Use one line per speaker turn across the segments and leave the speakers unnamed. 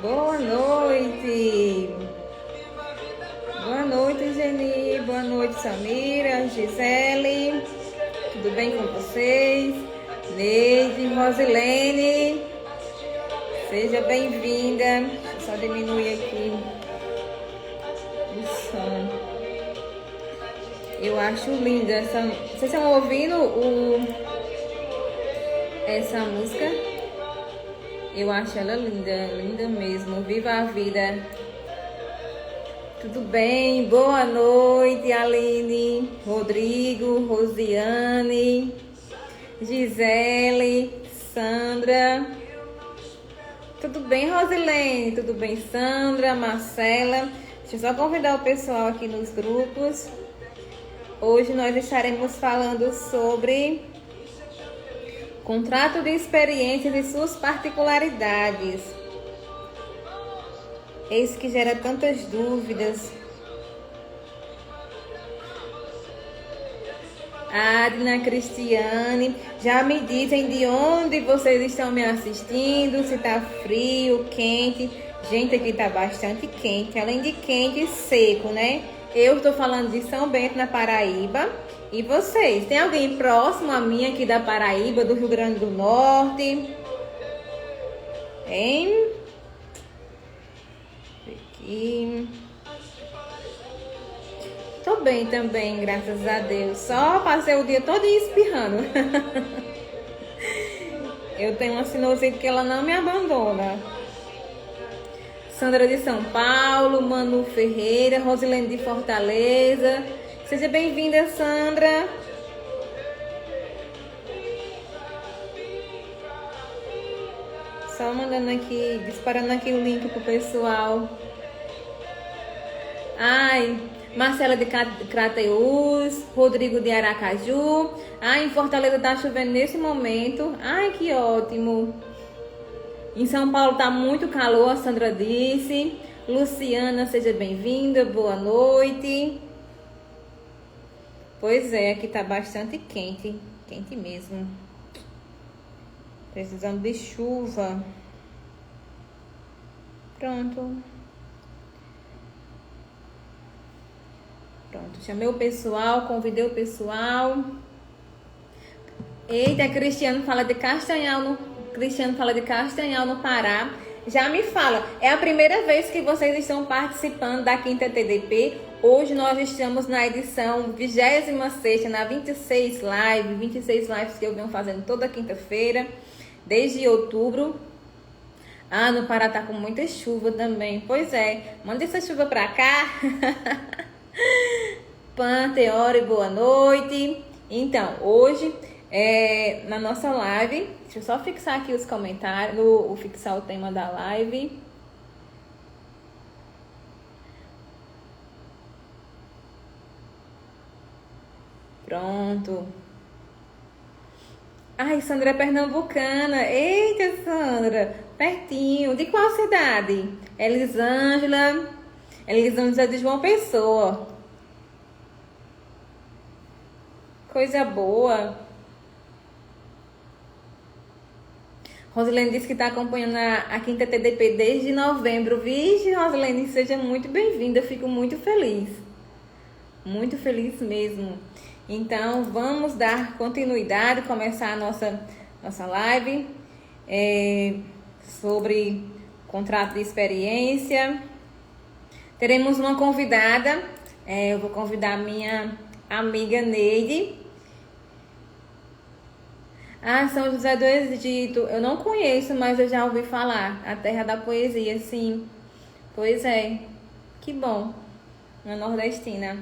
Boa noite. Boa noite, Geni. Boa noite, Samira, Gisele. Tudo bem com vocês? Neide, Rosilene. Seja bem-vinda. Deixa eu só diminuir aqui o som. Eu acho linda essa... Vocês estão ouvindo essa música? Eu acho ela linda, linda mesmo. Viva a vida. Tudo bem? Boa noite, Aline, Rodrigo, Rosiane, Gisele, Sandra. Tudo bem, Rosilene? Tudo bem, Sandra, Marcela? Deixa eu só convidar o pessoal aqui nos grupos. Hoje nós estaremos falando sobre contrato de experiências e suas particularidades. Eis que gera tantas dúvidas. Adna, Cristiane, já me dizem de onde vocês estão me assistindo, se tá frio, quente. Gente, aqui tá bastante quente, além de quente, seco, né? Eu estou falando de São Bento, na Paraíba. E vocês? Tem alguém próximo a mim aqui da Paraíba, do Rio Grande do Norte? Hein? Aqui. Tô bem também, graças a Deus. Só passei o dia todo espirrando. Eu tenho uma sinusite que ela não me abandona. Sandra de São Paulo, Manu Ferreira, Rosilene de Fortaleza. Seja bem-vinda, Sandra. Só mandando aqui, disparando aqui o link pro pessoal. Ai, Marcela de Crateús, Rodrigo de Aracaju. Ai, em Fortaleza tá chovendo nesse momento. Ai, que ótimo. Em São Paulo tá muito calor, a Sandra disse. Luciana, seja bem-vinda, boa noite. Pois é, aqui tá bastante quente, quente mesmo. Precisando de chuva. Pronto. Pronto, chamei o pessoal, convidei o pessoal. Eita, Cristiano fala de Castanhal no Pará. Já me fala, é a primeira vez que vocês estão participando da Quinta TDP. Hoje nós estamos na edição 26ª, na 26 lives que eu venho fazendo toda quinta-feira, desde outubro. Ah, no Pará tá com muita chuva também. Pois é, manda essa chuva pra cá. Panteore, boa noite. Então, hoje, na nossa live, deixa eu só fixar aqui os comentários, fixar o tema da live. Pronto. Ai, Sandra é pernambucana. Eita, Sandra, pertinho. De qual cidade? Elisângela de João Pessoa. Coisa boa. Rosilene disse que está acompanhando a Quinta TDP desde novembro. Vixe, Rosilene, seja muito bem-vinda. Eu fico muito feliz. Muito feliz mesmo. Então, vamos dar continuidade, começar a nossa live sobre contrato de experiência. Teremos uma convidada. Eu vou convidar a minha amiga Neide. Ah, São José do Egito. Eu não conheço, mas eu já ouvi falar. A terra da poesia, sim. Pois é. Que bom. Uma nordestina.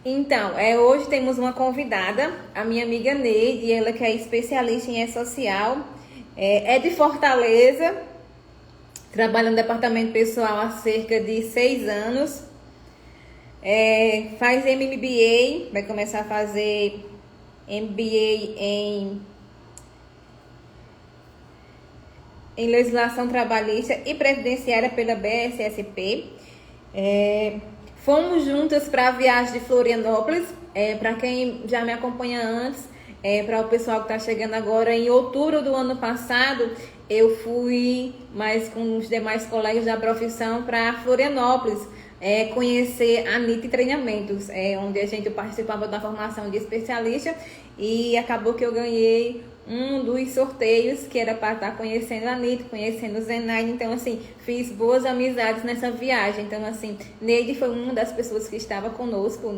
Então, hoje temos uma convidada, a minha amiga Neide, ela que é especialista em E-Social, é de Fortaleza, trabalha no departamento pessoal há cerca de 6 anos, faz MBA, vai começar a fazer MBA em Legislação Trabalhista e Previdenciária pela BSSP. Fomos juntas para a viagem de Florianópolis. Para quem já me acompanha antes, Para o pessoal que está chegando agora, em outubro do ano passado, eu fui mais com os demais colegas da profissão para Florianópolis, conhecer a NIT Treinamentos, onde a gente participava da formação de especialista e acabou que eu ganhei um dos sorteios que era para estar conhecendo a NIT, conhecendo o Zenaide. Então, assim, fiz boas amizades nessa viagem. Então, assim, Neide foi uma das pessoas que estava conosco,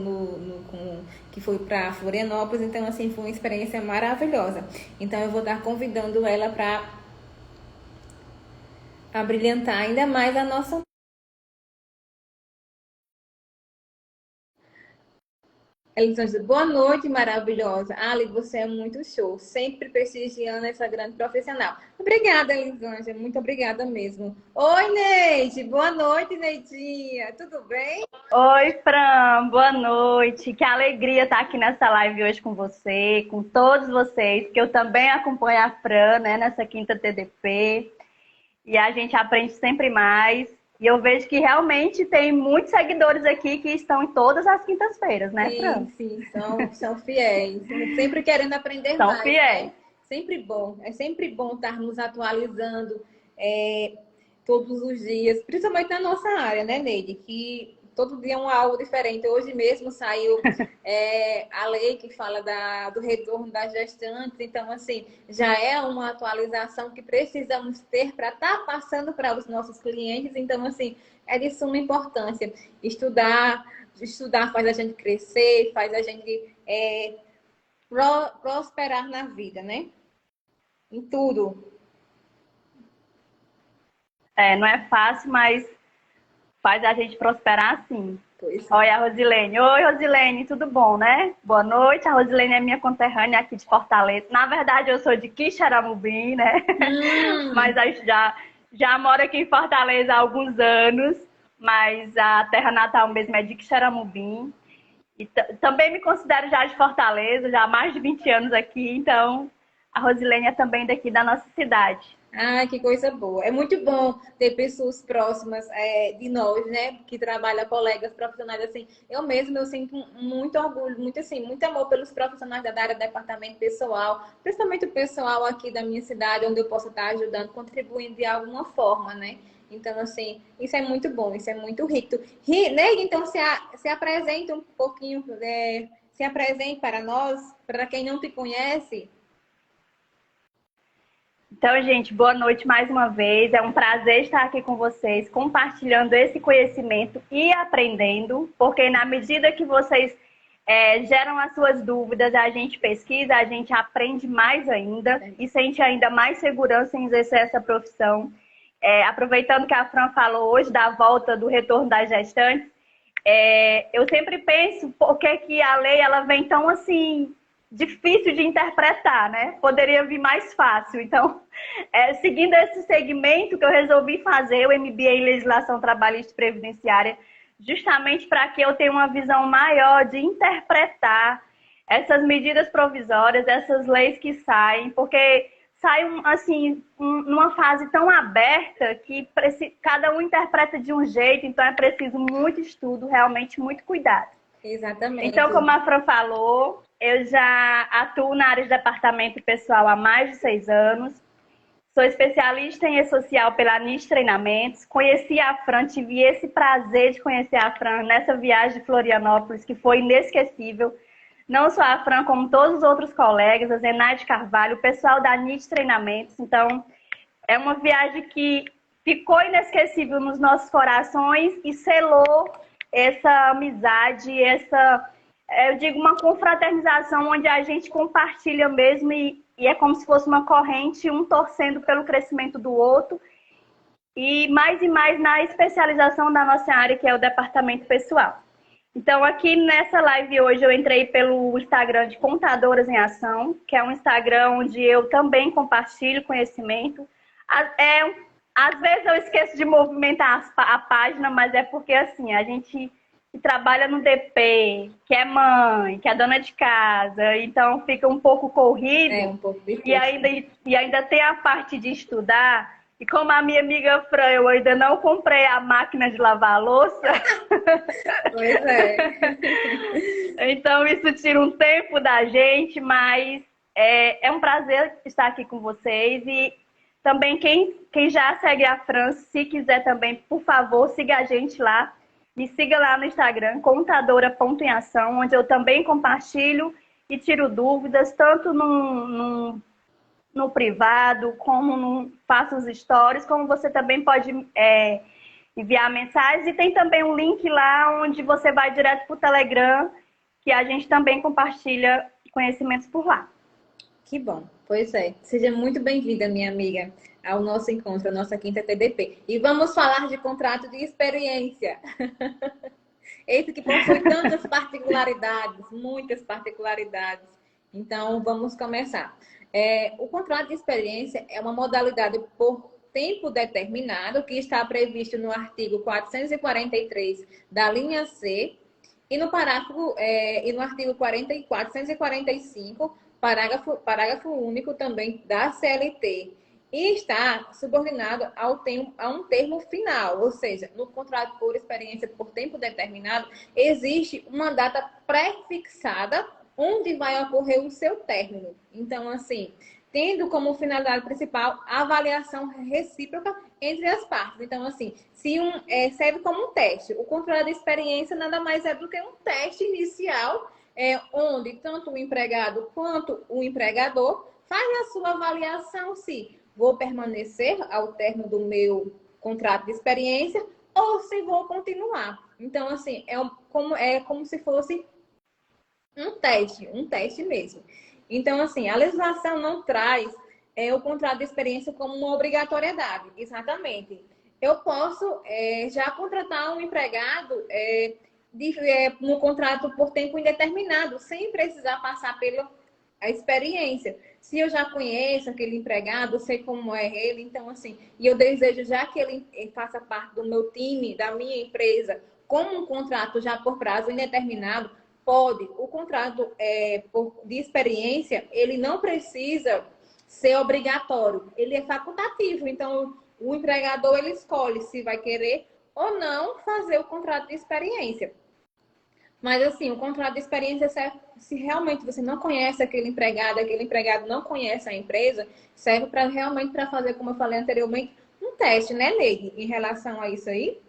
que foi para Florianópolis. Então, assim, foi uma experiência maravilhosa. Então, eu vou estar convidando ela para abrilhantar ainda mais a nossa. Elisângela, boa noite, maravilhosa. Ali, você é muito show, sempre prestigiando essa grande profissional. Obrigada, Elisângela, muito obrigada mesmo. Oi, Neide, boa noite, Neidinha, tudo bem?
Oi, Fran, boa noite. Que alegria estar aqui nessa live hoje com você, com todos vocês, que eu também acompanho a Fran, né, nessa quinta TDP, e a gente aprende sempre mais. E eu vejo que realmente tem muitos seguidores aqui que estão em todas as quintas-feiras, né, Fran?
Sim, sim, são fiéis, sempre querendo aprender
São
mais,
fiéis.
né? É sempre bom estar nos atualizando todos os dias, principalmente na nossa área, né, Neide? Que todo dia é um algo diferente. Hoje mesmo saiu a lei que fala do retorno das gestantes, então, assim, já é uma atualização que precisamos ter para estar passando para os nossos clientes, então, assim, é de suma importância estudar faz a gente crescer, faz a gente prosperar na vida, né? Em tudo.
Não é fácil, mas faz a gente prosperar sim.
Pois é.
Olha a Rosilene. Oi, Rosilene, tudo bom, né? Boa noite. A Rosilene é minha conterrânea aqui de Fortaleza. Na verdade, eu sou de Quixeramobim, né? Mas a gente já moro aqui em Fortaleza há alguns anos. Mas a terra natal mesmo é de Quixeramobim. E também me considero já de Fortaleza, já há mais de 20 anos aqui. Então, a Rosilene é também daqui da nossa cidade.
Ah, que coisa boa. É muito bom ter pessoas próximas de nós, né? Que trabalham, colegas profissionais assim. Eu sinto muito orgulho, muito assim, muito amor pelos profissionais da área do departamento pessoal, principalmente o pessoal aqui da minha cidade, onde eu posso estar ajudando, contribuindo de alguma forma, né? Então, assim, isso é muito bom, isso é muito rico. Né? Então, se apresenta um pouquinho, se apresente para nós, para quem não te conhece.
Então, gente, boa noite mais uma vez. É um prazer estar aqui com vocês, compartilhando esse conhecimento e aprendendo, porque na medida que vocês geram as suas dúvidas, a gente pesquisa, a gente aprende mais ainda e sente ainda mais segurança em exercer essa profissão. Aproveitando que a Fran falou hoje da volta do retorno das gestantes, eu sempre penso por que a lei ela vem tão assim difícil de interpretar, né? Poderia vir mais fácil. Então, seguindo esse segmento que eu resolvi fazer o MBA em Legislação Trabalhista e Previdenciária, justamente para que eu tenha uma visão maior de interpretar essas medidas provisórias, essas leis que saem, porque sai assim, numa fase tão aberta que cada um interpreta de um jeito, então é preciso muito estudo, realmente muito cuidado.
Exatamente.
Então, como a Fran falou, eu já atuo na área de departamento pessoal há mais de 6 anos. Sou especialista em E-Social pela NIS Treinamentos. Conheci a Fran, tive esse prazer de conhecer a Fran nessa viagem de Florianópolis, que foi inesquecível. Não só a Fran, como todos os outros colegas, a Zenaide Carvalho, o pessoal da NIS Treinamentos. Então, é uma viagem que ficou inesquecível nos nossos corações e selou essa amizade, eu digo, uma confraternização onde a gente compartilha mesmo e é como se fosse uma corrente, um torcendo pelo crescimento do outro e mais na especialização da nossa área, que é o departamento pessoal. Então, aqui nessa live hoje, eu entrei pelo Instagram de Contadoras em Ação, que é um Instagram onde eu também compartilho conhecimento. Às vezes eu esqueço de movimentar a página, mas é porque, assim, a gente que trabalha no DP, que é mãe, que é dona de casa, então fica um pouco corrido.
Um pouco difícil.
E ainda tem a parte de estudar. E como a minha amiga Fran, eu ainda não comprei a máquina de lavar a louça.
Pois é.
Então isso tira um tempo da gente, mas é um prazer estar aqui com vocês e também quem já segue a Fran, se quiser também, por favor, siga a gente lá. Me siga lá no Instagram, contadora.emação, onde eu também compartilho e tiro dúvidas, tanto no privado, como faço os stories, como você também pode enviar mensagens. E tem também um link lá onde você vai direto para o Telegram, que a gente também compartilha conhecimentos por lá.
Que bom, pois é. Seja muito bem-vinda, minha amiga, ao nosso encontro, a nossa quinta TDP. E vamos falar de contrato de experiência. Esse que possui tantas particularidades, muitas particularidades. Então, vamos começar. O contrato de experiência é uma modalidade por tempo determinado que está previsto no artigo 443 da linha C e no artigo 445, parágrafo único também da CLT. E está subordinado a um termo final, ou seja, no contrato por experiência por tempo determinado, existe uma data pré-fixada onde vai ocorrer o seu término. Então, assim, tendo como finalidade principal a avaliação recíproca entre as partes. Então, assim, serve como um teste. O contrato de experiência nada mais é do que um teste inicial, onde tanto o empregado quanto o empregador faz a sua avaliação se vou permanecer ao término do meu contrato de experiência ou se vou continuar. Então, assim, é como se fosse um teste mesmo. Então, assim, a legislação não traz o contrato de experiência como uma obrigatoriedade. Exatamente. Eu posso já contratar um empregado no contrato por tempo indeterminado, sem precisar passar pela experiência. Se eu já conheço aquele empregado, sei como é ele, então assim, e eu desejo já que ele faça parte do meu time, da minha empresa, como um contrato já por prazo indeterminado, pode. O contrato de experiência, ele não precisa ser obrigatório, ele é facultativo. Então, o empregador, ele escolhe se vai querer ou não fazer o contrato de experiência. Mas, assim, o contrato de experiência serve, se realmente você não conhece aquele empregado não conhece a empresa, serve para realmente para fazer, como eu falei anteriormente, um teste, né, Leide, em relação a isso aí?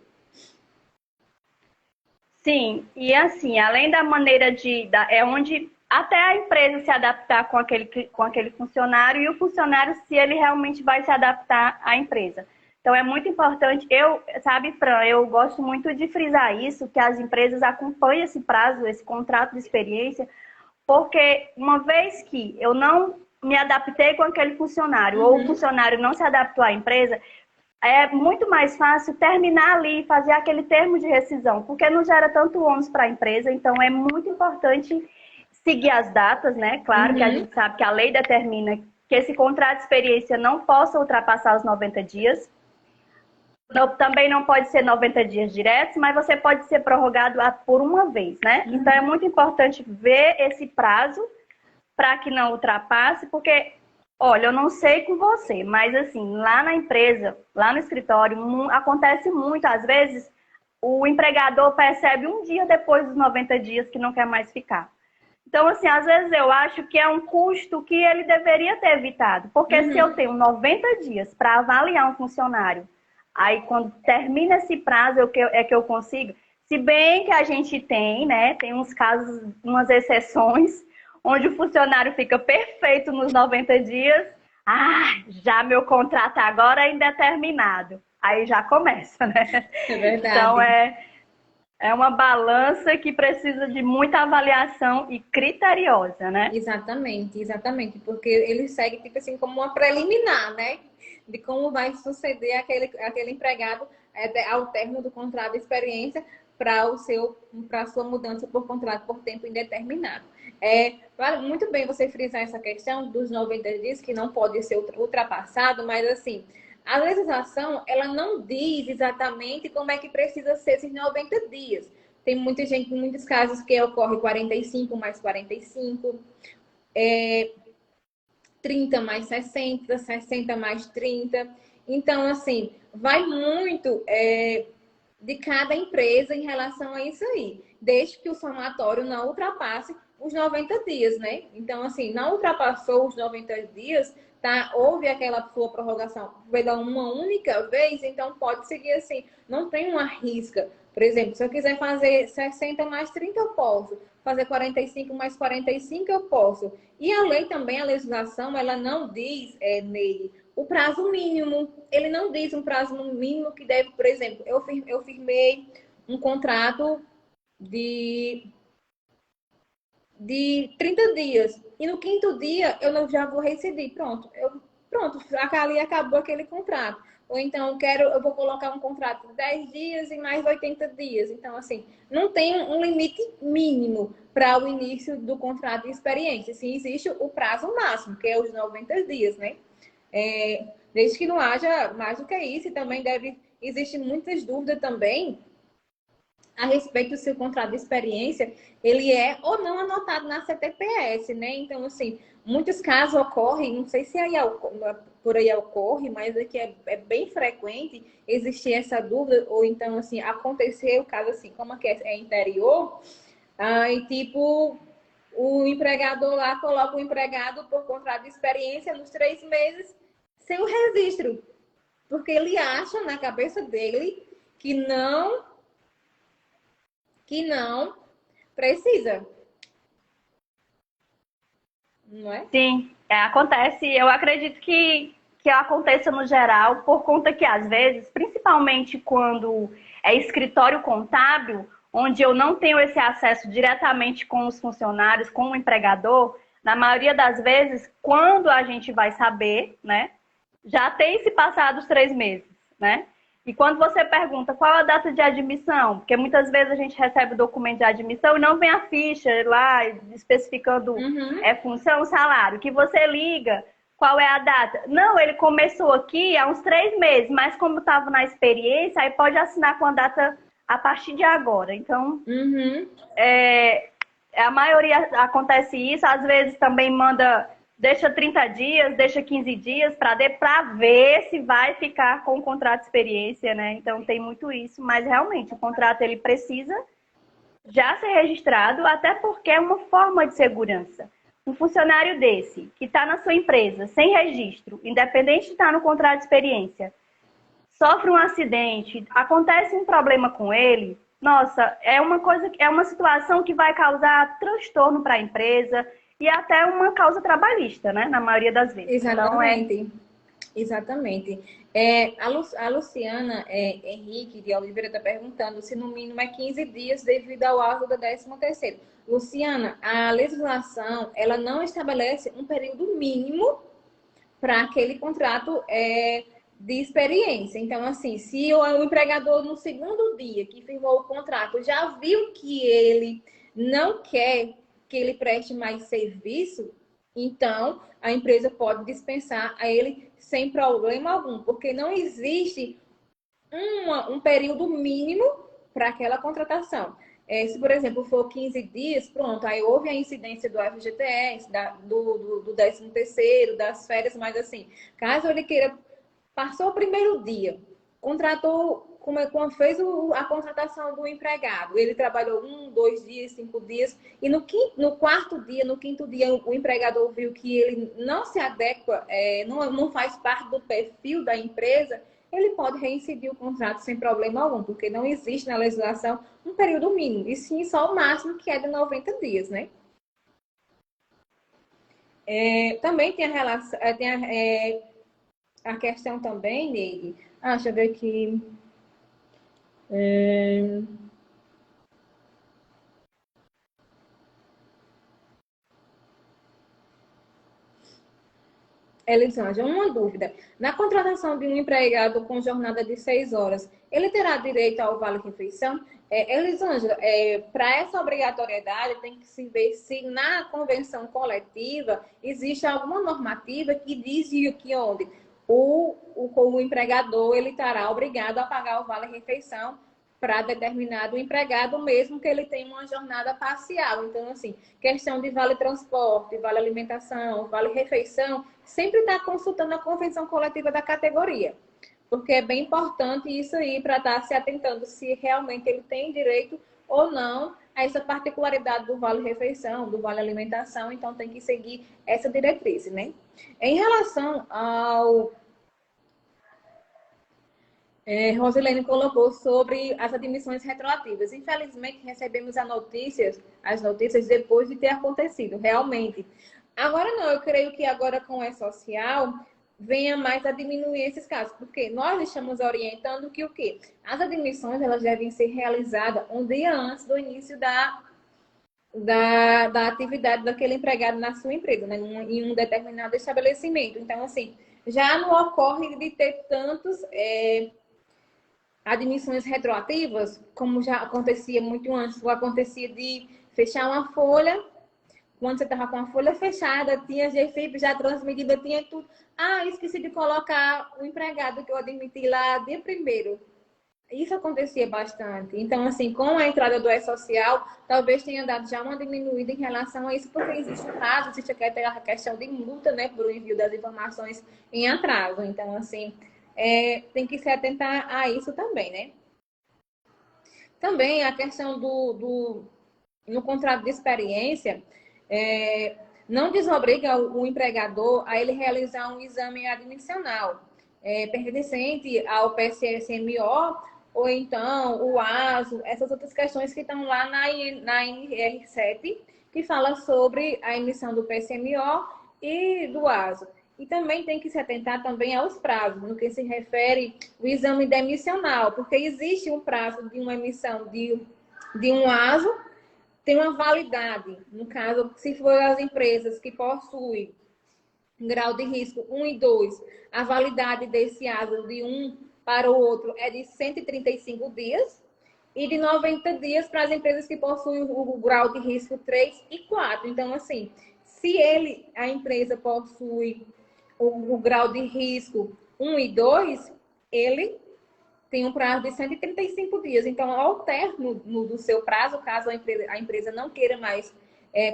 Sim, e assim, além da maneira onde até a empresa se adaptar com aquele funcionário e o funcionário se ele realmente vai se adaptar à empresa. Então, é muito importante, sabe, Fran, eu gosto muito de frisar isso, que as empresas acompanhem esse prazo, esse contrato de experiência, porque uma vez que eu não me adaptei com aquele funcionário, ou o funcionário não se adaptou à empresa, é muito mais fácil terminar ali e fazer aquele termo de rescisão, porque não gera tanto ônus para a empresa, então é muito importante seguir as datas, né? Claro que a gente sabe que a lei determina que esse contrato de experiência não possa ultrapassar os 90 dias, também não pode ser 90 dias diretos, mas você pode ser prorrogado por uma vez, né? Então é muito importante ver esse prazo para que não ultrapasse, porque, olha, eu não sei com você, mas assim, lá na empresa, lá no escritório, acontece muito, às vezes, o empregador percebe um dia depois dos 90 dias que não quer mais ficar. Então, assim, às vezes eu acho que é um custo que ele deveria ter evitado, porque se eu tenho 90 dias para avaliar um funcionário, aí, quando termina esse prazo, é que eu consigo. Se bem que a gente tem, né? Tem uns casos, umas exceções, onde o funcionário fica perfeito nos 90 dias. Ah, já meu contrato agora é indeterminado. Aí já começa, né?
É verdade.
Então, é uma balança que precisa de muita avaliação e criteriosa, né?
Exatamente. Porque ele segue, tipo assim, como uma preliminar, né? De como vai suceder aquele empregado ao término do contrato de experiência para a sua mudança por contrato por tempo indeterminado. Vale muito bem você frisar essa questão dos 90 dias, que não pode ser ultrapassado, mas assim, a legislação, ela não diz exatamente como é que precisa ser esses 90 dias. Tem muita gente, em muitos casos, que ocorre 45 mais 45, 30 mais 60, 60 mais 30. Então, assim, vai muito de cada empresa em relação a isso aí. Desde que o somatório não ultrapasse os 90 dias, né? Então, assim, não ultrapassou os 90 dias, tá? Houve aquela sua prorrogação pela uma única vez, então pode seguir assim. Não tem uma risca. Por exemplo, se eu quiser fazer 60 mais 30, eu posso. Fazer 45 mais 45, eu posso. E a lei também, a legislação, ela não diz nele o prazo mínimo. Ele não diz um prazo mínimo que deve, por exemplo, eu firmei um contrato de 30 dias. E no quinto dia eu não, já vou reincidir. Pronto, ali acabou aquele contrato. Ou então eu vou colocar um contrato de 10 dias e mais 80 dias. Então, assim, não tem um limite mínimo para o início do contrato de experiência. Sim, existe o prazo máximo, que é os 90 dias, né? Desde que não haja mais do que isso, e também existem muitas dúvidas também a respeito se o contrato de experiência ele é ou não anotado na CTPS, né? Então, assim, muitos casos ocorrem, não sei se por aí ocorre, mas aqui é bem frequente existir essa dúvida, ou então, assim, acontecer o caso, assim, como aqui é interior, aí, tipo, o empregador lá coloca o empregado por contrato de experiência nos 3 meses sem o registro, porque ele acha na cabeça dele que não precisa, não é?
Sim, acontece. Eu acredito que aconteça no geral, por conta que, às vezes, principalmente quando é escritório contábil, onde eu não tenho esse acesso diretamente com os funcionários, com o empregador, na maioria das vezes, quando a gente vai saber, né, já tem se passado os 3 meses, né? E quando você pergunta qual a data de admissão, porque muitas vezes a gente recebe o documento de admissão e não vem a ficha lá especificando função, salário, que você liga, qual é a data? Não, ele começou aqui há uns 3 meses, mas como estava na experiência, aí pode assinar com a data a partir de agora. Então, a maioria acontece isso, às vezes também deixa 30 dias, deixa 15 dias para ver se vai ficar com o contrato de experiência, né? Então tem muito isso, mas realmente o contrato ele precisa já ser registrado, até porque é uma forma de segurança. Um funcionário desse, que está na sua empresa, sem registro, independente de estar no contrato de experiência, sofre um acidente, acontece um problema com ele, nossa, é uma situação que vai causar transtorno para a empresa e até uma causa trabalhista, né? Na maioria das vezes.
Exatamente.
Então,
Exatamente. A Luciana Henrique de Oliveira está perguntando se no mínimo é 15 dias devido ao ato da 13º. Luciana, a legislação ela não estabelece um período mínimo para aquele contrato de experiência. Então, assim, se o empregador no segundo dia que firmou o contrato já viu que ele não quer que ele preste mais serviço, então a empresa pode dispensar a ele sem problema algum, porque não existe um período mínimo para aquela contratação. Se, por exemplo, for 15 dias, pronto, aí houve a incidência do FGTS, do 13º, das férias, mas assim, caso ele queira, passou o primeiro dia, contratou, fez a contratação do empregado, ele trabalhou 1, 2 dias, 5 dias, e no quarto dia, no quinto dia, o empregador viu que ele não se adequa, não faz parte do perfil da empresa, ele pode reincidir o contrato sem problema algum, porque não existe na legislação um período mínimo, e sim só o máximo, que é de 90 dias, né? Também tem a relação, a questão também, Neide. Deixa eu ver aqui. Elisângela, uma dúvida. Na contratação de um empregado com jornada de 6 horas, ele terá direito ao vale-refeição? Elisângela, para essa obrigatoriedade, tem que se ver se na convenção coletiva existe alguma normativa que diz que onde o empregador ele estará obrigado a pagar o vale-refeição para determinado empregado, mesmo que ele tenha uma jornada parcial. Então, assim, questão de vale transporte, vale alimentação, vale refeição, sempre está consultando a convenção coletiva da categoria, porque é bem importante isso aí para estar se atentando se realmente ele tem direito ou não a essa particularidade do vale-refeição, do vale-alimentação, então tem que seguir essa diretriz, né? Em relação ao Rosilene colocou sobre as admissões retroativas. Infelizmente, recebemos as notícias depois de ter acontecido, realmente. Agora não, eu creio que agora com o E-Social venha mais a diminuir esses casos, porque nós estamos orientando que o quê? As admissões elas devem ser realizadas um dia antes do início da atividade daquele empregado na sua empresa, né? Em um determinado estabelecimento. Então, assim, já não ocorre de ter tantos admissões retroativas, como já acontecia muito antes, ou acontecia de fechar uma folha, quando você estava com a folha fechada, tinha GFIP já transmitida, tinha tudo. Ah, esqueci de colocar o empregado que eu admiti lá de primeiro. Isso acontecia bastante. Então, assim, com a entrada do E-Social, talvez tenha dado já uma diminuída em relação a isso, porque existe um caso, existe a questão de multa, né, por envio das informações em atraso. Então, assim, tem que se atentar a isso também, né? Também a questão no contrato de experiência, não desobriga o empregador a ele realizar um exame admissional pertencente ao PSSMO ou então o ASO, essas outras questões que estão lá na NR7, que fala sobre a emissão do PSMO e do ASO. E também tem que se atentar também aos prazos, no que se refere o exame demissional, porque existe um prazo de uma emissão de um ASO, tem uma validade. No caso, se for as empresas que possuem grau de risco 1 e 2, a validade desse ASO de um para o outro é de 135 dias e de 90 dias para as empresas que possuem o grau de risco 3 e 4. Então, assim, se a empresa possui o grau de risco 1 e 2, ele tem um prazo de 135 dias. Então, ao término do seu prazo, caso a empresa não queira mais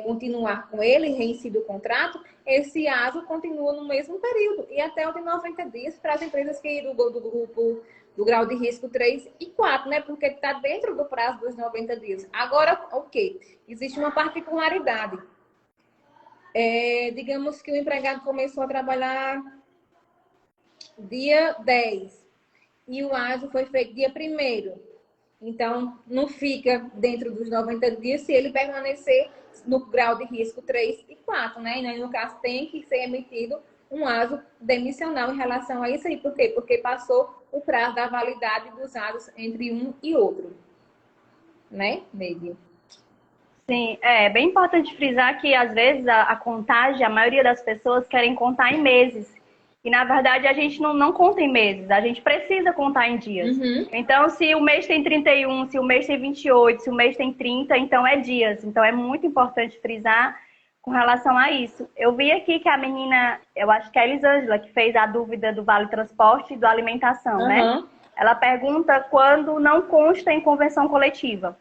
continuar com ele, reincide o contrato, esse ASO continua no mesmo período e até o de 90 dias para as empresas que do grupo do grau de risco 3 e 4, né? Porque está dentro do prazo dos 90 dias. Agora, ok, existe uma particularidade. Digamos que o empregado começou a trabalhar dia 10 e o ASO foi feito dia 1º. Então, não fica dentro dos 90 dias se ele permanecer no grau de risco 3 e 4, né? E no caso, tem que ser emitido um ASO demissional em relação a isso aí. Por quê? Porque passou o prazo da validade dos ASOs entre um e outro. Né, Meire?
Sim, é bem importante frisar que, às vezes, a contagem, a maioria das pessoas querem contar em meses. E, na verdade, a gente não conta em meses, a gente precisa contar em dias.
Uhum.
Então, se o mês tem 31, se o mês tem 28, se o mês tem 30, então é dias. Então, é muito importante frisar com relação a isso. Eu vi aqui que a menina, eu acho que é a Elisângela, que fez a dúvida do Vale Transporte e do Alimentação, né? Ela pergunta quando não consta em convenção coletiva.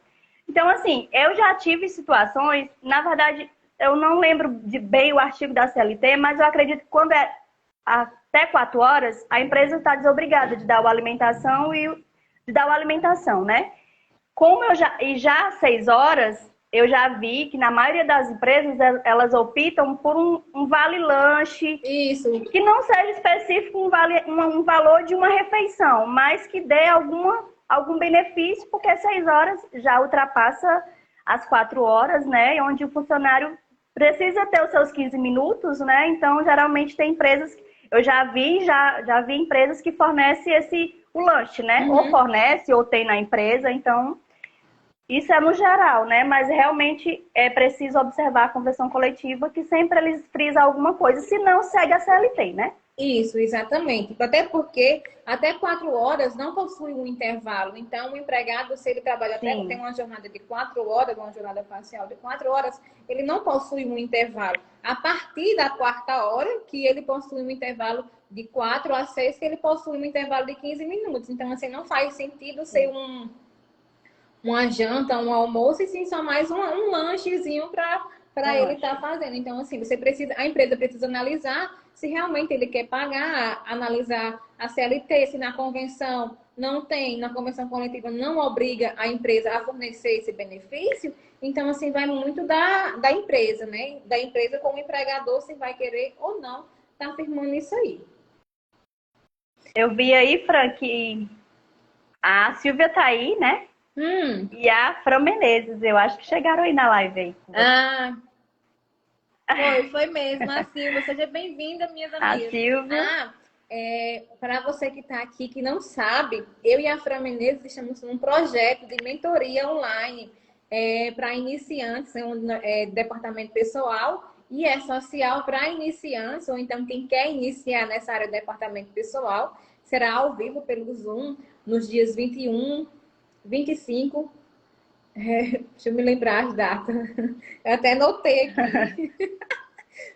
Então, assim, eu já tive situações, na verdade, eu não lembro bem o artigo da CLT, mas eu acredito que quando é até 4 horas, a empresa está desobrigada de dar a alimentação né? Como já às 6 horas, eu já vi que na maioria das empresas elas optam por um vale-lanche.
Isso.
Que não seja específico um valor de uma refeição, mas que dê algum benefício, porque 6 horas já ultrapassa as 4 horas, né? Onde o funcionário precisa ter os seus 15 minutos, né? Então, geralmente tem empresas, eu já vi empresas que fornecem o lanche, né?
Uhum.
Ou fornece, ou tem na empresa, então isso é no geral, né? Mas realmente é preciso observar a convenção coletiva, que sempre eles frisam alguma coisa, se não segue a CLT, né?
Isso, exatamente. Até porque até 4 horas não possui um intervalo. Então, o empregado, se ele trabalha até tem uma jornada de 4 horas, uma jornada parcial de 4 horas, ele não possui um intervalo. A partir da 4ª hora, que ele possui um intervalo de 4 a 6, que ele possui um intervalo de 15 minutos. Então, assim, não faz sentido ser uma janta, um almoço, e sim só mais um lanchezinho para ele estar fazendo. Então, assim, a empresa precisa analisar se realmente ele quer pagar, analisar a CLT, se na convenção não tem, na convenção coletiva não obriga a empresa a fornecer esse benefício, então assim vai muito da empresa, né? Da empresa como empregador, se vai querer ou não tá firmando isso aí.
Eu vi aí, Fran, que a Silvia tá aí, né? E a Fran Menezes, eu acho que chegaram aí na live aí.
Ah, foi mesmo. A Silvia, seja bem-vinda, minhas
A
amigas.
Silvia.
Para você que está aqui, que não sabe, eu e a Fran Menezes estamos num projeto de mentoria online para iniciantes, departamento pessoal e social para iniciantes, ou então quem quer iniciar nessa área de departamento pessoal, será ao vivo pelo Zoom nos dias 21, 25. Deixa eu me lembrar as datas. Eu até anotei aqui.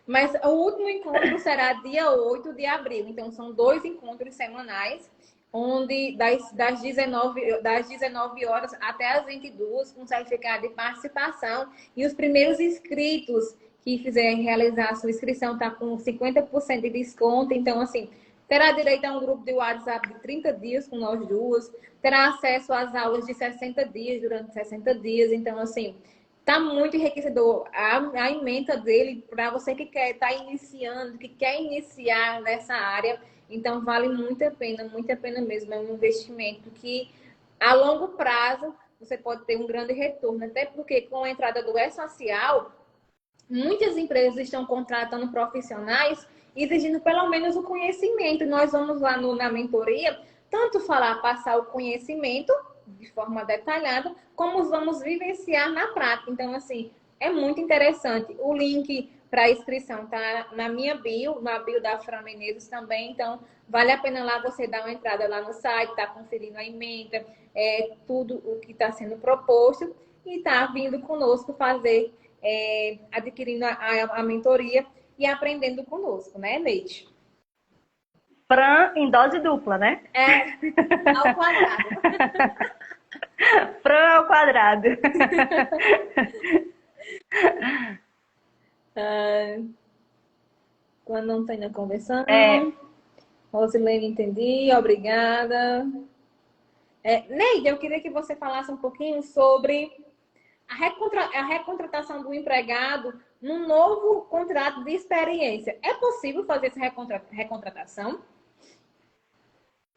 Mas o último encontro será dia 8 de abril. Então, são 2 encontros semanais, onde das 19 horas até as 22, com certificado de participação. E os primeiros inscritos que fizerem realizar a sua inscrição está com 50% de desconto. Então, assim, terá direito a um grupo de WhatsApp de 30 dias com nós duas. Terá acesso às aulas de 60 dias durante 60 dias. Então, assim, tá muito enriquecedor a ementa dele para você que quer estar iniciando, que quer iniciar nessa área. Então, vale muito a pena mesmo. É um investimento que, a longo prazo, você pode ter um grande retorno. Até porque, com a entrada do E-Social, muitas empresas estão contratando profissionais exigindo pelo menos o conhecimento. Nós vamos lá na mentoria, tanto passar o conhecimento de forma detalhada, como vamos vivenciar na prática. Então, assim, é muito interessante. O link para inscrição tá na minha bio, na bio da Fran Menezes também. Então, vale a pena lá você dar uma entrada lá no site, tá conferindo a ementa, tudo o que está sendo proposto e tá vindo conosco fazer, adquirindo a mentoria e aprendendo conosco, né, Neide?
Fran em dose dupla, né?
Ao quadrado.
Fran ao quadrado.
Quando não tem na conversando. Rosilene, entendi. Obrigada. Neide, eu queria que você falasse um pouquinho sobre a recontratação do empregado num novo contrato de experiência. É possível fazer essa recontratação?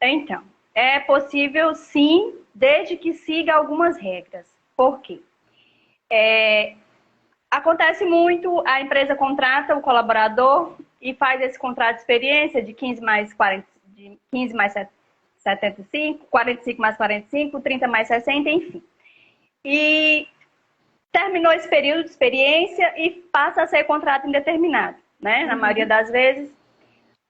Então, é possível sim, desde que siga algumas regras. Por quê? Acontece muito, a empresa contrata o colaborador e faz esse contrato de experiência de 15 mais 40, de 15 mais 75, 45 mais 45, 30 mais 60, enfim. E terminou esse período de experiência e passa a ser contrato indeterminado, né? Na maioria das vezes.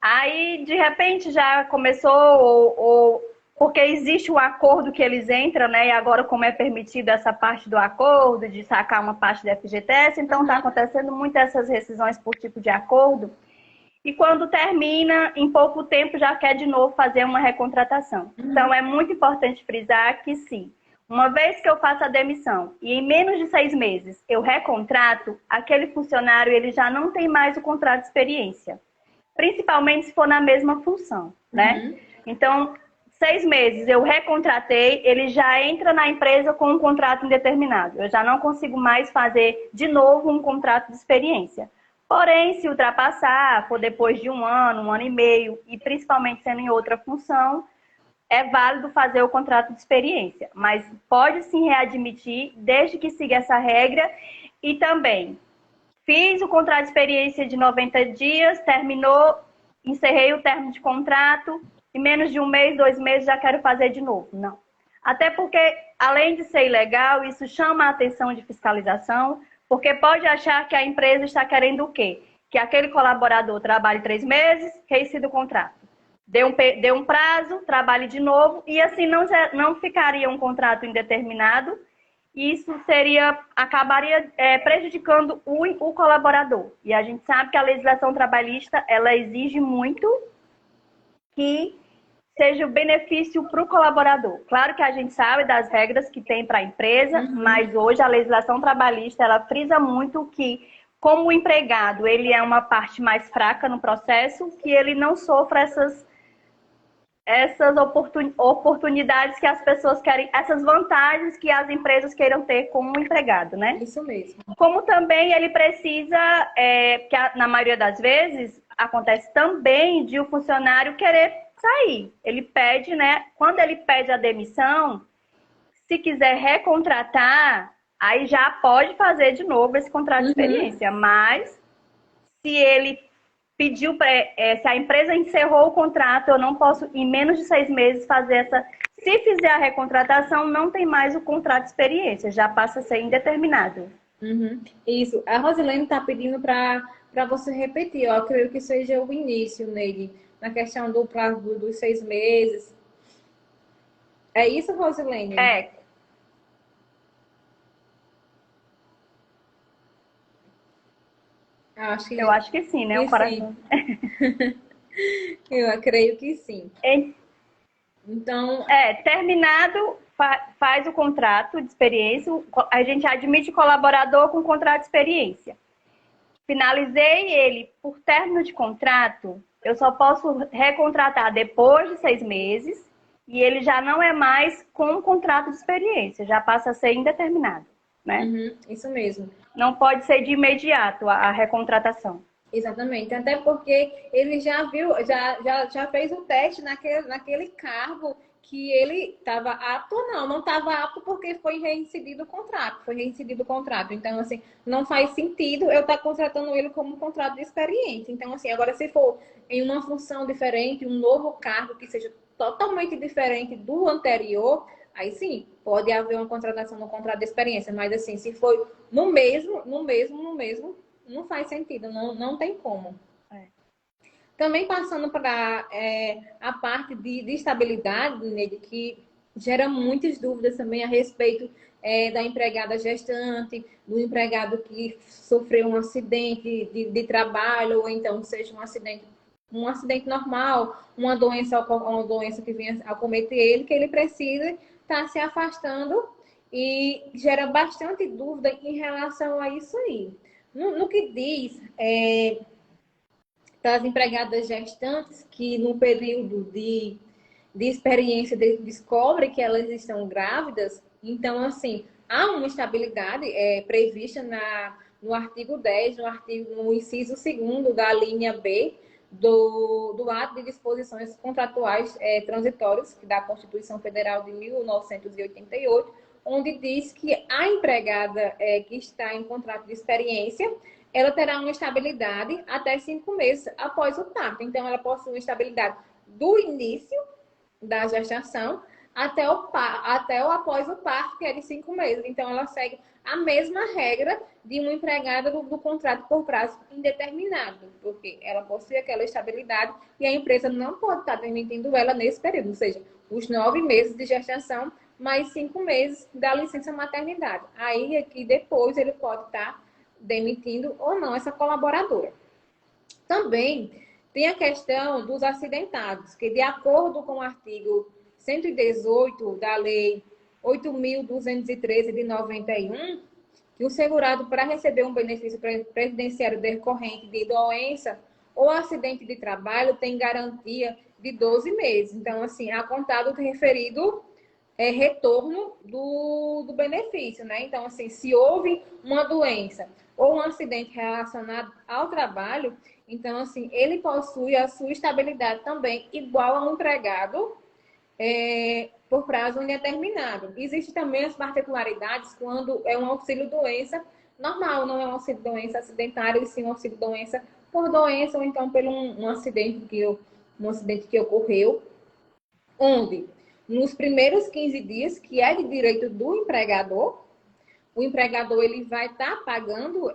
Aí, de repente, já começou, porque existe um acordo que eles entram, né? E agora, como é permitido essa parte do acordo, de sacar uma parte da FGTS, então está acontecendo muito essas rescisões por tipo de acordo. E quando termina, em pouco tempo, já quer de novo fazer uma recontratação. Então, é muito importante frisar que sim, uma vez que eu faço a demissão e em menos de 6 meses eu recontrato, aquele funcionário ele já não tem mais o contrato de experiência. Principalmente se for na mesma função, né? Então, 6 meses eu recontratei, ele já entra na empresa com um contrato indeterminado. Eu já não consigo mais fazer de novo um contrato de experiência. Porém, se ultrapassar, for depois de 1 ano e meio, e principalmente sendo em outra função, é válido fazer o contrato de experiência. Mas pode sim readmitir, desde que siga essa regra. E também, fiz o contrato de experiência de 90 dias, terminou, encerrei o término de contrato, em menos de 1 mês, 2 meses, já quero fazer de novo. Não. Até porque, além de ser ilegal, isso chama a atenção de fiscalização, porque pode achar que a empresa está querendo o quê? Que aquele colaborador trabalhe 3 meses, rescinde o contrato. Dê um prazo, trabalhe de novo, e assim não ficaria um contrato indeterminado. Isso acabaria prejudicando o colaborador. E a gente sabe que a legislação trabalhista, ela exige muito que seja o benefício para o colaborador. Claro que a gente sabe das regras que tem para a empresa, mas hoje a legislação trabalhista, ela frisa muito que, como o empregado, ele é uma parte mais fraca no processo, que ele não sofra essas oportunidades que as pessoas querem, essas vantagens que as empresas queiram ter com o empregado, né?
Isso mesmo.
Como também ele precisa, que na maioria das vezes acontece também de o funcionário querer sair. Ele pede, né? Quando ele pede a demissão, se quiser recontratar, aí já pode fazer de novo esse contrato de experiência. Mas se ele pediu, se a empresa encerrou o contrato, eu não posso, em menos de 6 meses, fazer essa. Se fizer a recontratação, não tem mais o contrato de experiência, já passa a ser indeterminado.
Isso. A Rosilene está pedindo para você repetir. Eu creio que seja o início, Neide, na questão do prazo dos 6 meses. É isso, Rosilene?
É. Eu acho que sim, né? O coração.
Eu creio que sim. Então,
terminado, faz o contrato de experiência, a gente admite o colaborador com contrato de experiência. Finalizei ele por término de contrato, eu só posso recontratar depois de 6 meses e ele já não é mais com contrato de experiência, já passa a ser indeterminado, né?
Isso mesmo.
Não pode ser de imediato a recontratação.
Exatamente, até porque ele já viu, já fez o teste naquele cargo que ele estava apto ou não estava apto porque foi reincidido o contrato. Então, assim, não faz sentido eu estar contratando ele como um contrato de experiência. Então, assim, agora se for em uma função diferente, um novo cargo que seja totalmente diferente do anterior, aí sim, pode haver uma contratação no contrato de experiência, mas assim, se for no mesmo, não faz sentido, não tem como. Também passando para a parte de estabilidade, né, que gera muitas dúvidas também a respeito da empregada gestante, do empregado que sofreu um acidente de trabalho, ou então seja um acidente normal, uma doença que venha a cometer ele, que ele precisa estar se afastando e gera bastante dúvida em relação a isso aí. No que diz das empregadas gestantes que no período de experiência descobrem que elas estão grávidas, então, assim, há uma estabilidade prevista no artigo 10, no inciso 2º da linha B do ato de disposições contratuais transitórias da Constituição Federal de 1988, onde diz que a empregada que está em contrato de experiência, ela terá uma estabilidade até 5 meses após o parto. Então, ela possui uma estabilidade do início da gestação até o após o parto, que é de 5 meses. Então, ela segue a mesma regra de uma empregada do contrato por prazo indeterminado, porque ela possui aquela estabilidade e a empresa não pode estar demitindo ela nesse período, ou seja, os 9 meses de gestação mais 5 meses da licença maternidade. Aí, aqui depois, ele pode estar demitindo ou não essa colaboradora. Também tem a questão dos acidentados, que de acordo com o artigo 118 da Lei 8.213 de 91, que o segurado, para receber um benefício previdenciário decorrente de doença ou acidente de trabalho, tem garantia de 12 meses. Então, assim, a contado do referido retorno do benefício, né? Então, assim, se houve uma doença ou um acidente relacionado ao trabalho, então, assim, ele possui a sua estabilidade também igual a um empregado por prazo indeterminado. Existem também as particularidades quando é um auxílio-doença normal, não é um auxílio-doença acidentário, e sim um auxílio-doença por doença ou então por um acidente que ocorreu, onde nos primeiros 15 dias, que é de direito do empregador, o empregador ele vai estar pagando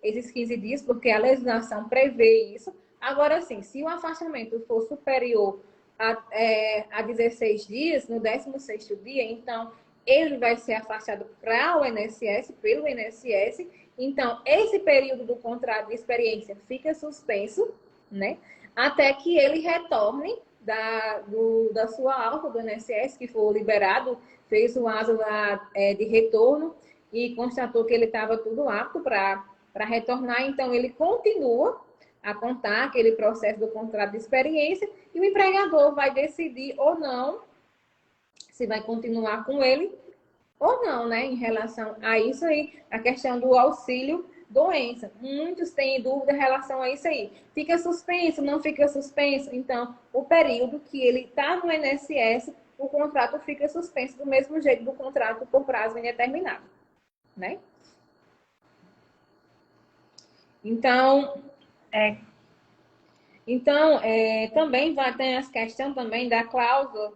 esses 15 dias, porque a legislação prevê isso. Agora, sim, se o afastamento for superior a 16 dias, no 16º dia, então, ele vai ser afastado pelo INSS. Então, esse período do contrato de experiência fica suspenso, né? Até que ele retorne da sua alta do INSS, que for liberado, fez o aso de retorno, e constatou que ele estava tudo apto para retornar, então ele continua a contar aquele processo do contrato de experiência e o empregador vai decidir ou não se vai continuar com ele ou não, né? Em relação a isso aí, a questão do auxílio doença. Muitos têm dúvida em relação a isso aí. Fica suspenso, não fica suspenso? Então, o período que ele está no INSS, o contrato fica suspenso do mesmo jeito do contrato por prazo indeterminado, né? Então, também vai ter essa questão também da cláusula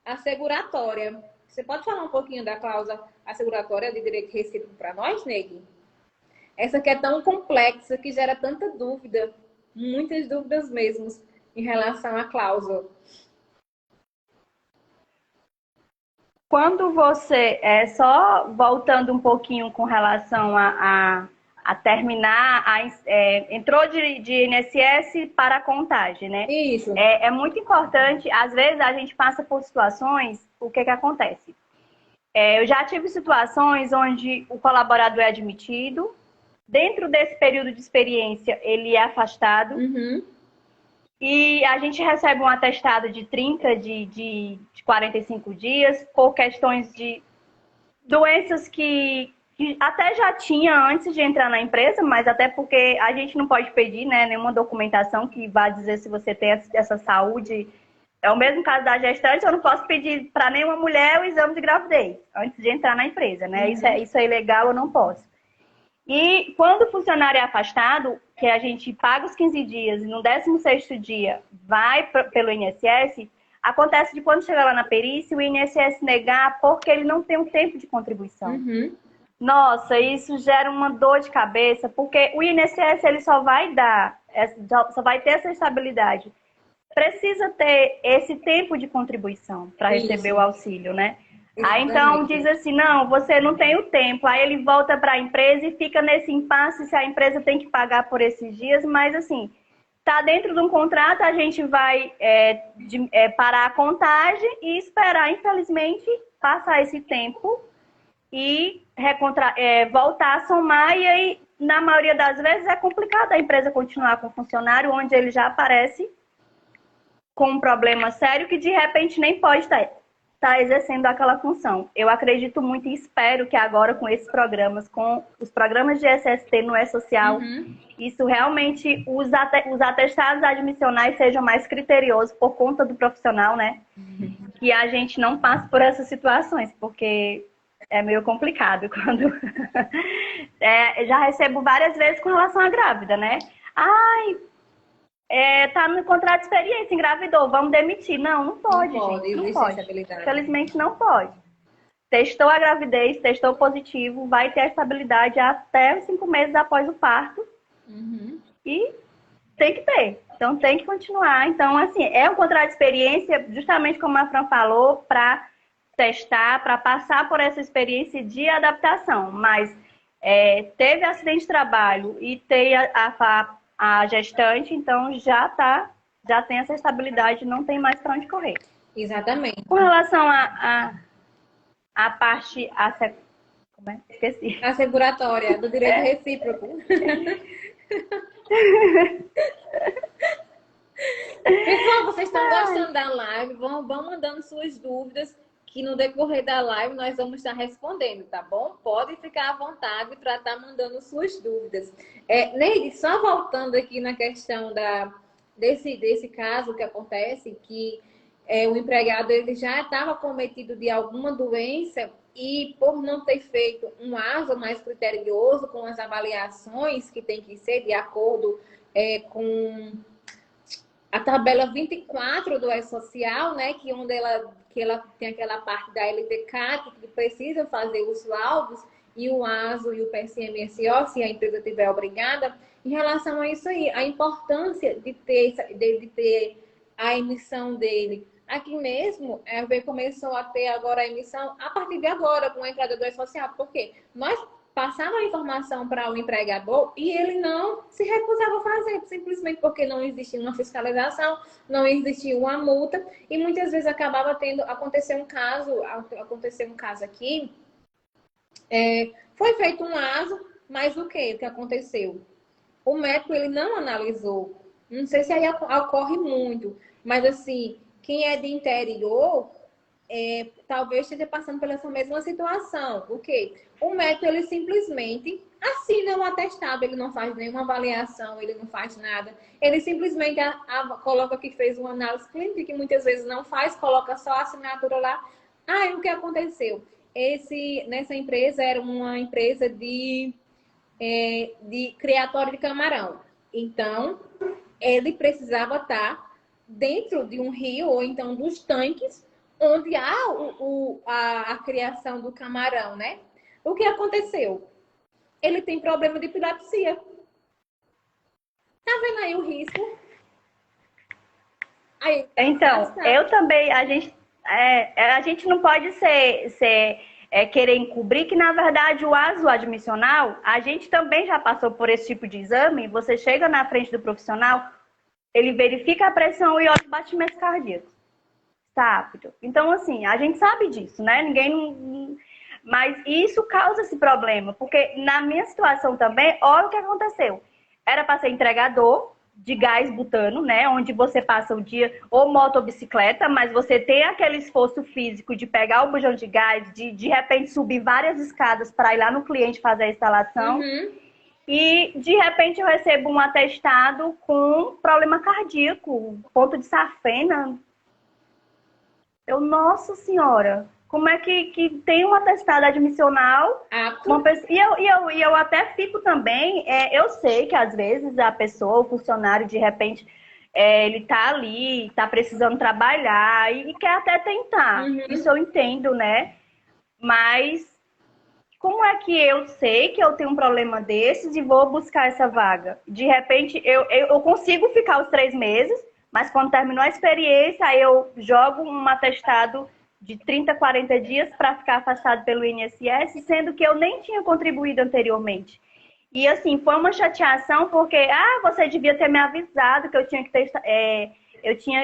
asseguratória. Você pode falar um pouquinho da cláusula asseguratória de direito recíproco para nós, Neg? Essa que é tão complexa, que gera tanta dúvida, muitas dúvidas mesmo, em relação à cláusula.
Quando você, só voltando um pouquinho com relação a terminar, entrou de INSS para a contagem, né?
Isso.
É muito importante, às vezes a gente passa por situações, o que acontece? Eu já tive situações onde o colaborador é admitido, dentro desse período de experiência ele é afastado, e a gente recebe um atestado de 30, de 45 dias, por questões de doenças que até já tinha antes de entrar na empresa, mas até porque a gente não pode pedir, né, nenhuma documentação que vá dizer se você tem essa saúde. É o mesmo caso da gestante, eu não posso pedir para nenhuma mulher o exame de gravidez antes de entrar na empresa, né? Isso é ilegal, eu não posso. E quando o funcionário é afastado, que a gente paga os 15 dias e no 16º dia vai pelo INSS, acontece de quando chegar lá na perícia, o INSS negar porque ele não tem um tempo de contribuição. Nossa, isso gera uma dor de cabeça, porque o INSS ele só vai ter essa estabilidade. Precisa ter esse tempo de contribuição para receber o auxílio, né? Aí então diz assim, não, você não tem o tempo. Aí ele volta para a empresa e fica nesse impasse se a empresa tem que pagar por esses dias, mas assim, tá dentro de um contrato, a gente vai parar a contagem e esperar, infelizmente, passar esse tempo e voltar a somar. E aí, na maioria das vezes, é complicado a empresa continuar com o funcionário onde ele já aparece com um problema sério que de repente nem pode estar exercendo aquela função. Eu acredito muito e espero que agora com esses programas, com os programas de SST no E-Social, isso realmente, os atestados admissionais sejam mais criteriosos por conta do profissional, né? Que a gente não passe por essas situações, porque é meio complicado quando... já recebo várias vezes com relação à grávida, né? Ai, tá no contrato de experiência, engravidou, vamos demitir. Não pode, gente, não pode. Infelizmente não pode. Testou a gravidez, testou positivo, vai ter a estabilidade até os 5 meses após o parto. E tem que ter. Então tem que continuar. Então, assim, é um contrato de experiência, justamente como a Fran falou, para testar, para passar por essa experiência de adaptação. Mas teve acidente de trabalho e tem a gestante, então já tem essa estabilidade, não tem mais para onde correr.
Exatamente.
Com relação à parte esqueci.
Asseguratória do direito recíproco. Pessoal, vocês estão gostando da live? Vão mandando suas dúvidas, que no decorrer da live nós vamos estar respondendo, tá bom? Podem ficar à vontade para estar mandando suas dúvidas. Neide, só voltando aqui na questão desse caso que acontece, que o empregado ele já estava cometido de alguma doença e por não ter feito um ASA mais criterioso com as avaliações que tem que ser de acordo com a tabela 24 do E-Social, né, que ela tem aquela parte da LTCAT que precisa fazer os laudos, e o ASO e o PSMSO, se a empresa tiver obrigada, em relação a isso aí, a importância de ter a emissão dele. Aqui mesmo, a EV começou a ter agora a emissão a partir de agora, com a entrada do E-Social, porque nós passava a informação para o empregador e ele não se recusava a fazer, simplesmente porque não existia uma fiscalização, não existia uma multa, e muitas vezes acabava aconteceu um caso aqui, foi feito um ASO, mas o que aconteceu? O médico, ele não analisou. Não sei se aí ocorre muito, mas assim, quem é de interior, talvez esteja passando pela essa mesma situação. O quê? O médico, ele simplesmente assina um atestado, ele não faz nenhuma avaliação, ele não faz nada. Ele simplesmente coloca que fez uma análise clínica, que muitas vezes não faz, coloca só a assinatura lá. Ah, e o que aconteceu? Nessa empresa era uma empresa de criatório de camarão. Então, ele precisava estar dentro de um rio ou então dos tanques onde há a criação do camarão, né? O que aconteceu? Ele tem problema de epilepsia. Tá vendo aí o risco? Aí,
Então, eu também, a gente não pode querer encobrir que, na verdade, o ASO admissional, a gente também já passou por esse tipo de exame. Você chega na frente do profissional, ele verifica a pressão e olha os batimentos cardíacos. Está apto. Então, assim, a gente sabe disso, né? Mas isso causa esse problema, porque na minha situação também, olha o que aconteceu. Era para ser entregador de gás butano, né? Onde você passa o dia ou moto ou bicicleta, mas você tem aquele esforço físico de pegar o bujão de gás, de repente subir várias escadas para ir lá no cliente fazer a instalação.
Uhum.
E de repente eu recebo um atestado com problema cardíaco, ponto de safena. Nossa senhora, como é que tem um atestado admissional? E eu até fico também, eu sei que às vezes a pessoa, o funcionário, de repente, ele tá ali, tá precisando trabalhar e quer até tentar.
Uhum.
Isso eu entendo, né? Mas como é que eu sei que eu tenho um problema desses e vou buscar essa vaga? De repente, eu consigo ficar os 3 meses, mas quando terminou a experiência, aí eu jogo um atestado de 30, 40 dias para ficar afastado pelo INSS, sendo que eu nem tinha contribuído anteriormente. E assim, foi uma chateação porque, você devia ter me avisado que eu tinha que ter,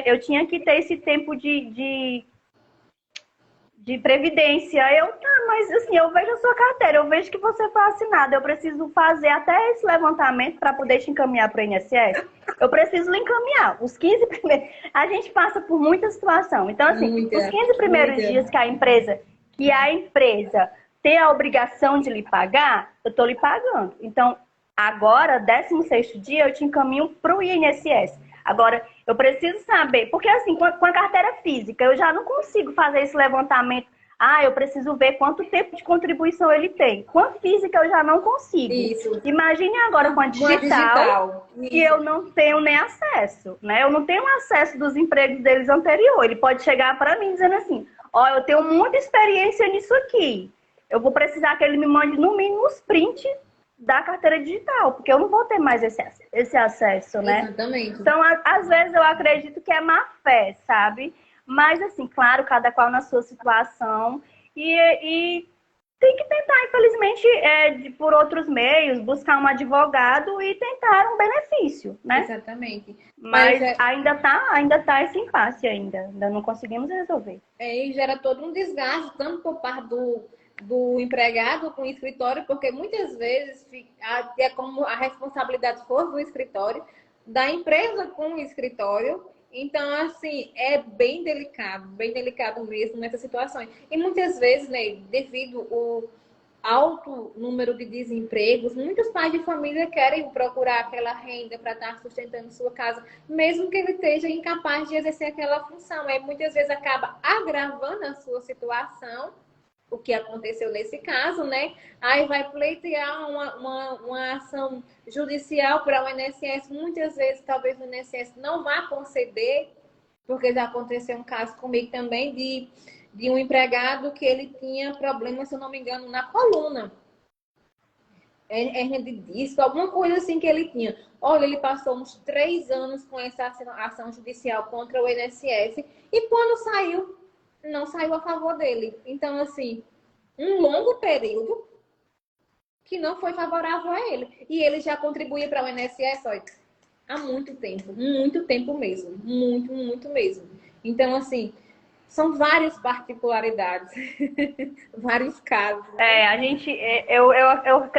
eu tinha que ter esse tempo de previdência. Mas assim, eu vejo a sua carteira, eu vejo que você foi assinado, eu preciso fazer até esse levantamento para poder te encaminhar para o INSS. Eu preciso lhe encaminhar. Os 15 primeiros... A gente passa por muita situação. Então, assim, os 15 primeiros dias que a empresa tem a obrigação de lhe pagar, eu estou lhe pagando. Então, agora, 16º dia, eu te encaminho para o INSS. Agora, eu preciso saber, porque assim, com a carteira física, eu já não consigo fazer esse levantamento. Eu preciso ver quanto tempo de contribuição ele tem. Com a física, eu já não consigo.
Isso.
Imagine agora com a digital. E eu não tenho nem acesso, né? Eu não tenho acesso dos empregos deles anterior. Ele pode chegar para mim dizendo assim, eu tenho muita experiência nisso aqui. Eu vou precisar que ele me mande, no mínimo, os prints da carteira digital, porque eu não vou ter mais esse acesso, né?
Exatamente.
Então, às vezes, eu acredito que é má fé, sabe? Mas, assim, claro, cada qual na sua situação. E tem que tentar, infelizmente, por outros meios, buscar um advogado e tentar um benefício, né?
Exatamente.
Mas ainda tá esse impasse ainda não conseguimos resolver.
E gera todo um desgaste, tanto por parte do empregado com o escritório, porque muitas vezes é como a responsabilidade for do escritório, da empresa com o escritório. Então, assim, é bem delicado mesmo nessas situações. E muitas vezes, né, devido ao alto número de desempregos, muitos pais de família querem procurar aquela renda para estar sustentando sua casa, mesmo que ele esteja incapaz de exercer aquela função. Aí muitas vezes acaba agravando a sua situação, o que aconteceu nesse caso, né? Aí vai pleitear uma ação judicial para o INSS. Muitas vezes, talvez o INSS não vá conceder, porque já aconteceu um caso comigo também de um empregado que ele tinha problema, se eu não me engano, na coluna. Hernia de disco, alguma coisa assim que ele tinha. Olha, ele passou uns 3 anos com essa ação judicial contra o INSS e quando saiu, não saiu a favor dele. Então, assim, um longo período que não foi favorável a ele. E ele já contribuía para o INSS, olha, há muito tempo mesmo. Muito, muito mesmo. Então, assim, São várias particularidades, vários casos.
Eu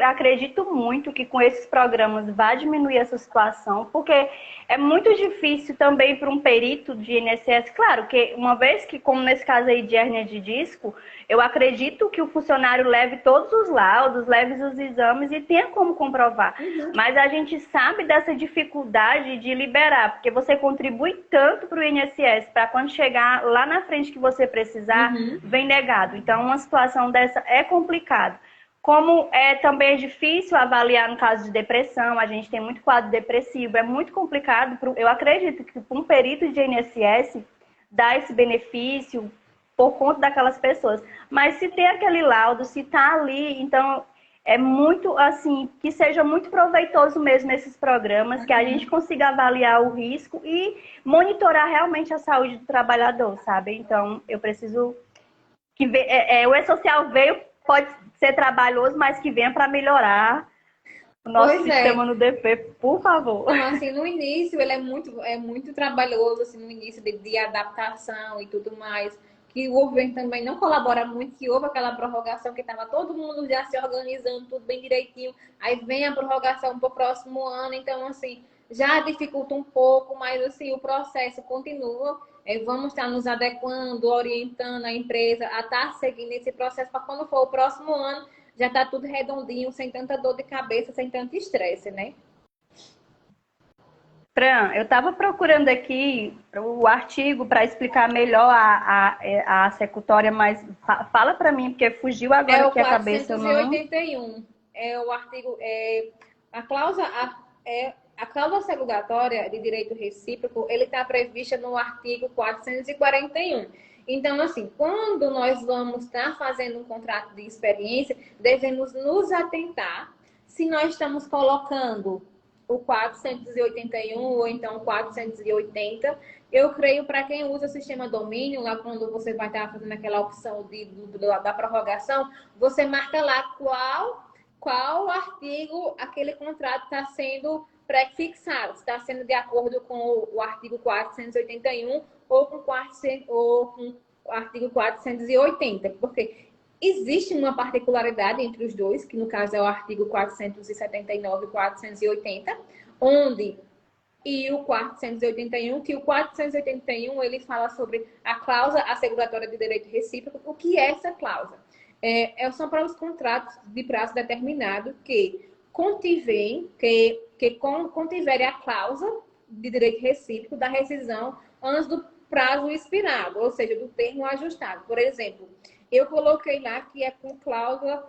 acredito muito que com esses programas vai diminuir essa situação, porque é muito difícil também para um perito de INSS. Claro que uma vez que, como nesse caso aí de hérnia de disco, eu acredito que o funcionário leve todos os laudos, leve os exames e tenha como comprovar. Mas a gente sabe dessa dificuldade de liberar, porque você contribui tanto para o INSS, para quando chegar lá na frente que você precisar, vem negado. Então, uma situação dessa é complicada. Como também é difícil avaliar no caso de depressão, a gente tem muito quadro depressivo, é muito complicado. Eu acredito que para um perito de INSS dar esse benefício por conta daquelas pessoas. Mas se tem aquele laudo, se está ali, então é muito, assim, que seja muito proveitoso mesmo nesses programas, que a gente consiga avaliar o risco e monitorar realmente a saúde do trabalhador, sabe? Então, eu preciso que o E-Social veio, pode ser trabalhoso, mas que venha para melhorar o nosso sistema no DP, por favor.
Então, assim, no início ele é muito trabalhoso, assim, no início de adaptação e tudo mais, que o governo também não colabora muito, que houve aquela prorrogação que estava todo mundo já se organizando, tudo bem direitinho, aí vem a prorrogação para o próximo ano, então, assim, já dificulta um pouco, mas, assim, o processo continua, vamos estar nos adequando, orientando a empresa a estar seguindo esse processo para quando for o próximo ano, já está tudo redondinho, sem tanta dor de cabeça, sem tanto estresse, né?
Fran, eu estava procurando aqui o artigo para explicar melhor a secutória, mas fala para mim, porque fugiu agora aqui a cabeça.
É o 481. É o artigo... a cláusula segregatória de direito recíproco, ele está prevista no artigo 441. Então, assim, quando nós vamos estar fazendo um contrato de experiência, devemos nos atentar se nós estamos colocando o 481 ou então o 480. Eu creio para quem usa o sistema domínio, lá quando você vai estar fazendo aquela opção da prorrogação, você marca lá qual artigo aquele contrato está sendo pré-fixado, se está sendo de acordo com o artigo 481 ou com o artigo 480, porque existe uma particularidade entre os dois, que no caso é o artigo 479 e 480, onde e o 481, que o 481 ele fala sobre a cláusula asseguratória de direito recíproco. O que é essa cláusula? São para os contratos de prazo determinado que contiverem a cláusula de direito recíproco da rescisão antes do prazo expirado, ou seja, do termo ajustado. Por exemplo, eu coloquei lá que é com cláusula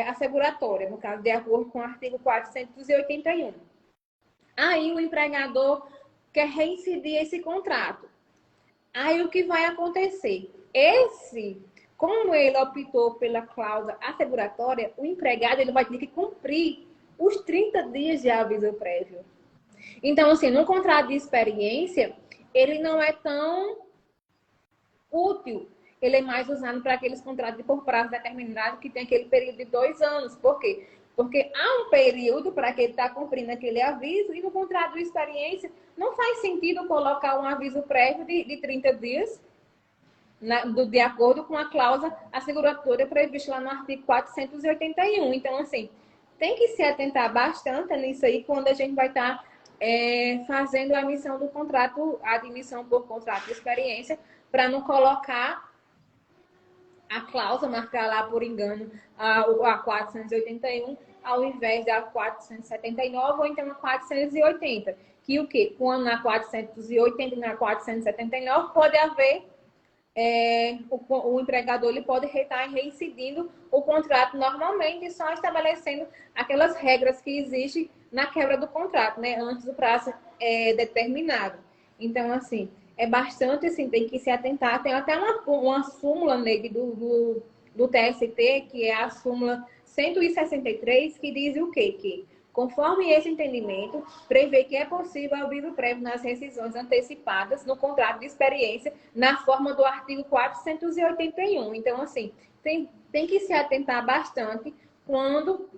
asseguratória, no caso, de acordo com o artigo 481. Aí o empregador quer reincidir esse contrato. Aí o que vai acontecer? Como ele optou pela cláusula asseguratória, o empregado ele vai ter que cumprir os 30 dias de aviso prévio. Então, assim, no contrato de experiência, ele não é tão útil. Ele é mais usado para aqueles contratos por prazo determinado que tem aquele período de 2 anos. Por quê? Porque há um período para que ele está cumprindo aquele aviso e no contrato de experiência não faz sentido colocar um aviso prévio de 30 dias de acordo com a cláusula asseguratória prevista lá no artigo 481. Então, assim, tem que se atentar bastante nisso aí quando a gente vai estar fazendo a emissão do contrato, a admissão por contrato de experiência, para não colocar a cláusula, marcar lá por engano a 481, ao invés da 479 ou então a 480. Que o quê? Quando na 480 e na 479 pode haver o empregador ele pode estar reincidindo o contrato normalmente, só estabelecendo aquelas regras que existem na quebra do contrato, né? Antes do prazo determinado. Então, assim, é bastante, assim, tem que se atentar. Tem até uma súmula, Neide, do TST, que é a súmula 163, que diz o quê? Que, conforme esse entendimento, prevê que é possível aviso prévio nas rescisões antecipadas no contrato de experiência na forma do artigo 481. Então, assim, tem que se atentar bastante quando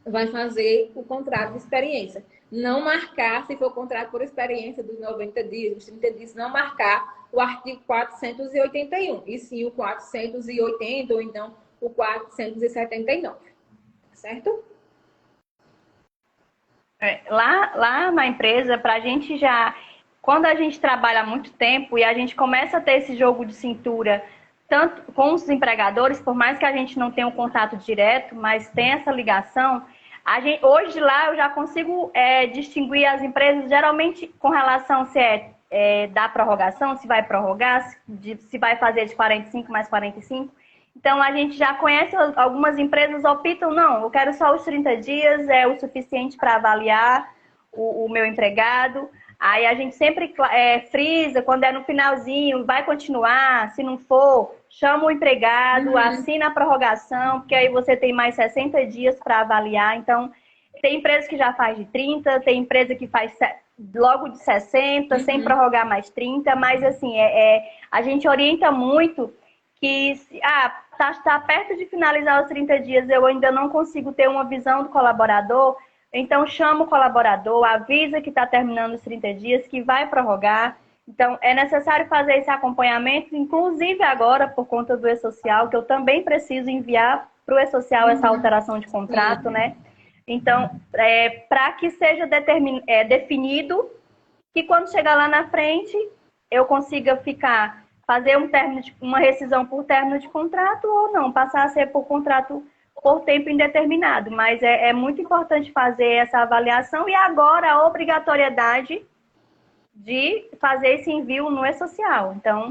vai fazer o contrato de experiência. não marcar, se for contrato por experiência dos 90 dias, dos 30 dias, não marcar o artigo 481, e sim o 480 ou então o 479, certo?
Lá na empresa, para a gente já, quando a gente trabalha há muito tempo e a gente começa a ter esse jogo de cintura, tanto com os empregadores, por mais que a gente não tenha um contato direto, mas tem essa ligação, hoje lá eu já consigo distinguir as empresas, geralmente com relação se da prorrogação, se vai prorrogar, se vai fazer de 45 mais 45. Então, a gente já conhece algumas empresas optam, não, eu quero só os 30 dias, é o suficiente para avaliar o meu empregado. Aí a gente sempre frisa, quando é no finalzinho, vai continuar, se não for, chama o empregado, assina a prorrogação, porque aí você tem mais 60 dias para avaliar. Então, tem empresa que já faz de 30, tem empresa que faz logo de 60, sem prorrogar mais 30, mas assim, a gente orienta muito que tá perto de finalizar os 30 dias, eu ainda não consigo ter uma visão do colaborador, então chama o colaborador, avisa que está terminando os 30 dias, que vai prorrogar. Então, é necessário fazer esse acompanhamento, inclusive agora, por conta do E-Social, que eu também preciso enviar para o E-Social essa alteração de contrato, né? Então, para que seja definido que quando chegar lá na frente, eu consiga fazer uma rescisão por término de contrato ou não, passar a ser por contrato por tempo indeterminado. Mas é muito importante fazer essa avaliação e agora a obrigatoriedade de fazer esse envio no E-Social. Então,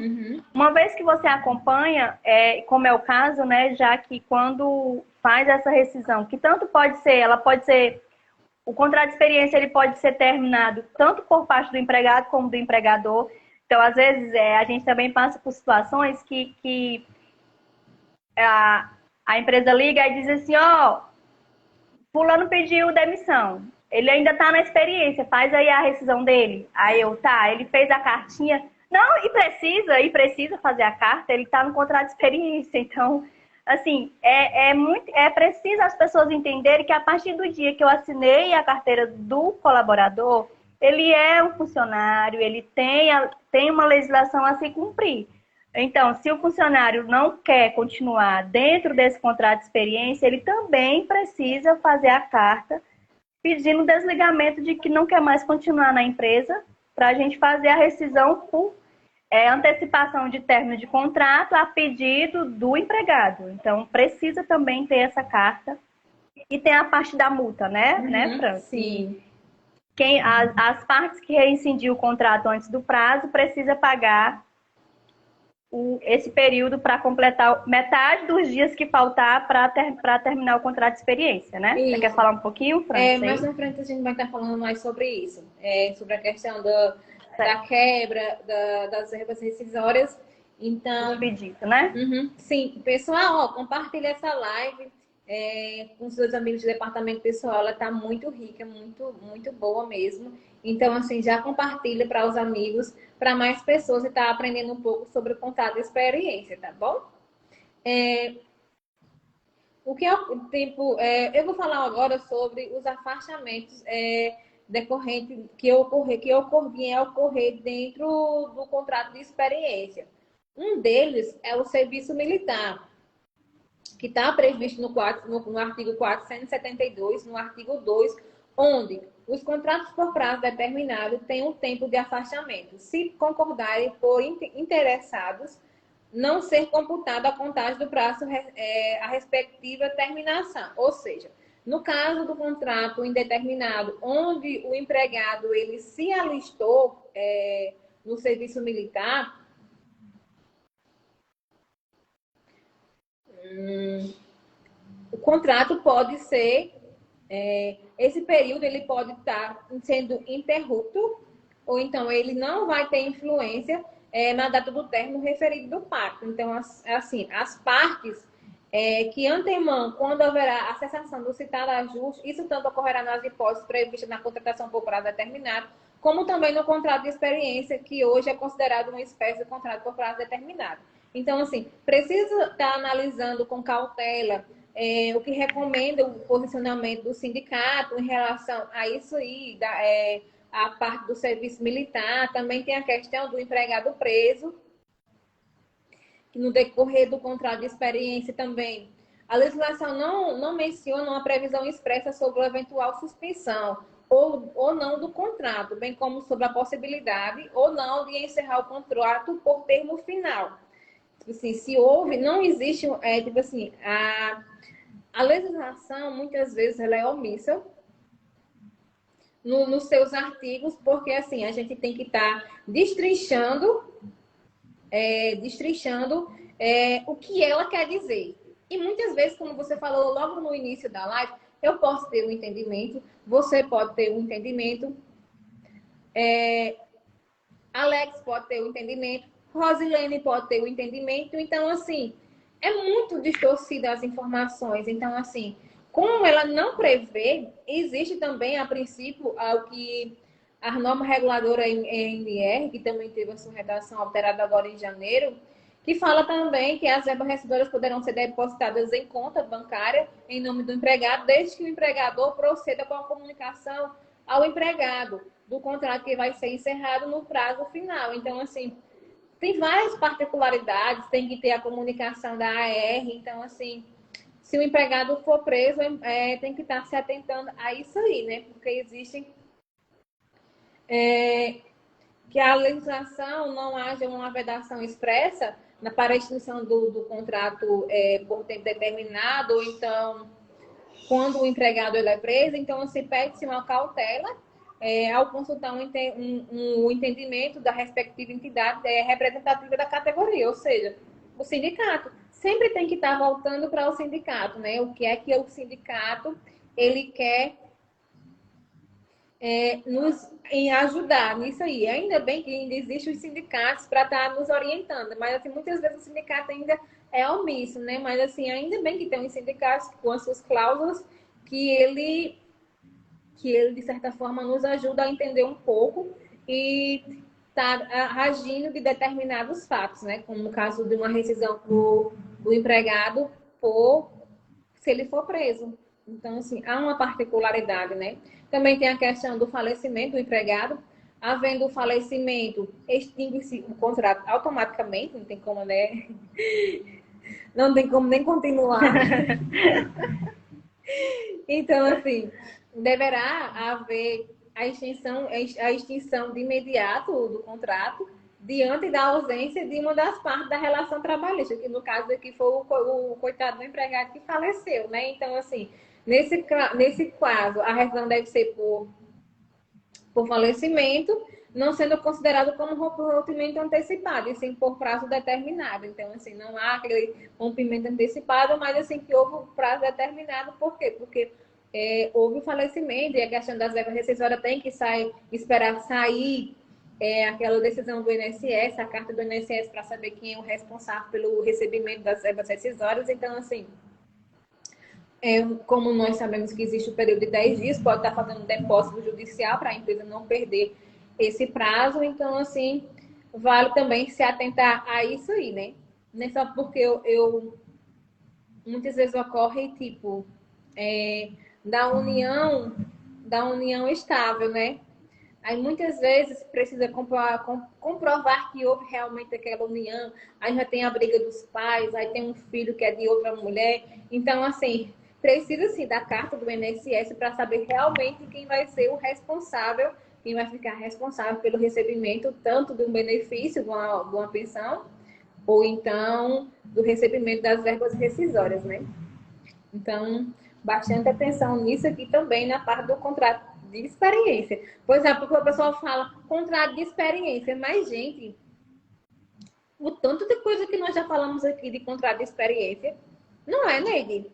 uma vez que você acompanha, como é o caso, né, já que quando faz essa rescisão, que tanto ela pode ser, o contrato de experiência ele pode ser terminado tanto por parte do empregado como do empregador. Então, às vezes, a gente também passa por situações que a empresa liga e diz assim, fulano pediu demissão. Ele ainda está na experiência, faz aí a rescisão dele. Aí ele fez a cartinha. Não, e precisa fazer a carta, ele está no contrato de experiência. Então, assim, é preciso as pessoas entenderem que a partir do dia que eu assinei a carteira do colaborador, ele é um funcionário, ele tem uma legislação a se cumprir. Então, se o funcionário não quer continuar dentro desse contrato de experiência, ele também precisa fazer a carta pedindo desligamento de que não quer mais continuar na empresa, para a gente fazer a rescisão por antecipação de término de contrato a pedido do empregado. Então, precisa também ter essa carta. E tem a parte da multa, né, Fran?
Sim.
As partes que rescindiu o contrato antes do prazo precisa pagar esse período para completar metade dos dias que faltar para terminar o contrato de experiência, né? Isso. Você quer falar um pouquinho, Fran?
Mais na frente a gente vai estar falando mais sobre isso. Sobre a questão da quebra, das verbas rescisórias. Então,
pedido, né?
Sim. Pessoal, compartilha essa live com seus amigos de departamento pessoal. Ela está muito rica, muito, muito boa mesmo. Então, assim, já compartilha para os amigos, para mais pessoas estar aprendendo um pouco sobre o contrato de experiência, tá bom? O que é o tempo? Eu vou falar agora sobre os afastamentos decorrentes que vêm a ocorrer dentro do contrato de experiência. Um deles é o serviço militar, que está previsto no artigo 472, no artigo 2, onde os contratos por prazo determinado têm um tempo de afastamento. Se concordarem por interessados, não ser computada a contagem do prazo a respectiva terminação. Ou seja, no caso do contrato indeterminado, onde o empregado ele se alistou no serviço militar, o contrato pode ser, esse período ele pode estar sendo interrupto, ou então ele não vai ter influência na data do término referido do pacto. Então, assim, as partes que antemão, quando haverá a cessação do citado ajuste, isso tanto ocorrerá nas hipóteses previstas na contratação por prazo determinado, como também no contrato de experiência, que hoje é considerado uma espécie de contrato por prazo determinado. Então, assim, precisa estar analisando com cautela o que recomenda o posicionamento do sindicato em relação a isso aí, a parte do serviço militar. Também tem a questão do empregado preso, que no decorrer do contrato de experiência também, a legislação não menciona uma previsão expressa sobre a eventual suspensão ou não do contrato, bem como sobre a possibilidade ou não de encerrar o contrato por termo final. Tipo assim, se houve, não existe, tipo assim, a legislação, muitas vezes, ela é omissa nos seus artigos, porque, assim, a gente tem que estar destrinchando o que ela quer dizer. E muitas vezes, como você falou logo no início da live, eu posso ter um entendimento, você pode ter um entendimento, Alex pode ter um entendimento, Rosilene pode ter um entendimento. Então, assim, é muito distorcida as informações. Então, assim, como ela não prevê, existe também, a princípio, ao que a norma reguladora NR, que também teve a sua redação alterada agora em janeiro, que fala também que as verbas recebidas poderão ser depositadas em conta bancária em nome do empregado, desde que o empregador proceda com a comunicação ao empregado do contrato que vai ser encerrado no prazo final. Então, assim, tem várias particularidades, tem que ter a comunicação da AR. Então, assim, se o empregado for preso, tem que estar se atentando a isso aí, né? Porque existem que a legislação não haja uma vedação expressa para a extinção do contrato por tempo determinado, ou então, quando o empregado ele é preso, então se pede-se uma cautela ao consultar um entendimento da respectiva entidade representativa da categoria, ou seja, o sindicato. Sempre tem que estar voltando para o sindicato, né? O que é que o sindicato ele quer em ajudar nisso aí. Ainda bem que ainda existem os sindicatos para estar nos orientando, mas assim, muitas vezes o sindicato ainda é omisso, né? Mas assim, ainda bem que tem os sindicatos com as suas cláusulas que ele de certa forma nos ajuda a entender um pouco e tá agindo de determinados fatos, né? Como no caso de uma rescisão do empregado se ele for preso. Então, assim, há uma particularidade, né? Também tem a questão do falecimento do empregado. Havendo o falecimento, extingue-se o contrato automaticamente, não tem como, né? Não tem como nem continuar. Então, assim, deverá haver a extinção de imediato do contrato diante da ausência de uma das partes da relação trabalhista, que no caso aqui foi o coitado do empregado que faleceu, né? Então, assim, nesse caso, a rescisão deve ser por falecimento, não sendo considerado como rompimento antecipado, e sim por prazo determinado. Então, assim, não há aquele rompimento antecipado, mas assim que houve um prazo determinado. Por quê? Porque houve o falecimento e a questão das verbas rescisórias tem que esperar sair aquela decisão do INSS, a carta do INSS, para saber quem é o responsável pelo recebimento das verbas rescisórias. Então, assim, como nós sabemos que existe o período de 10 dias, pode estar fazendo depósito judicial para a empresa não perder esse prazo. Então, assim, vale também se atentar a isso aí, né? Não é só porque muitas vezes ocorre, tipo, da união estável, né? Aí muitas vezes precisa comprovar que houve realmente aquela união. Aí já tem a briga dos pais, aí tem um filho que é de outra mulher. Então, assim, precisa sim da carta do INSS para saber realmente quem vai ser o responsável, quem vai ficar responsável pelo recebimento tanto de um benefício, de uma pensão, ou então do recebimento das verbas rescisórias, né? Então, bastante atenção nisso aqui também na parte do contrato de experiência. Pois é, porque o pessoal fala contrato de experiência, mas, gente, o tanto de coisa que nós já falamos aqui de contrato de experiência, não é, Neide?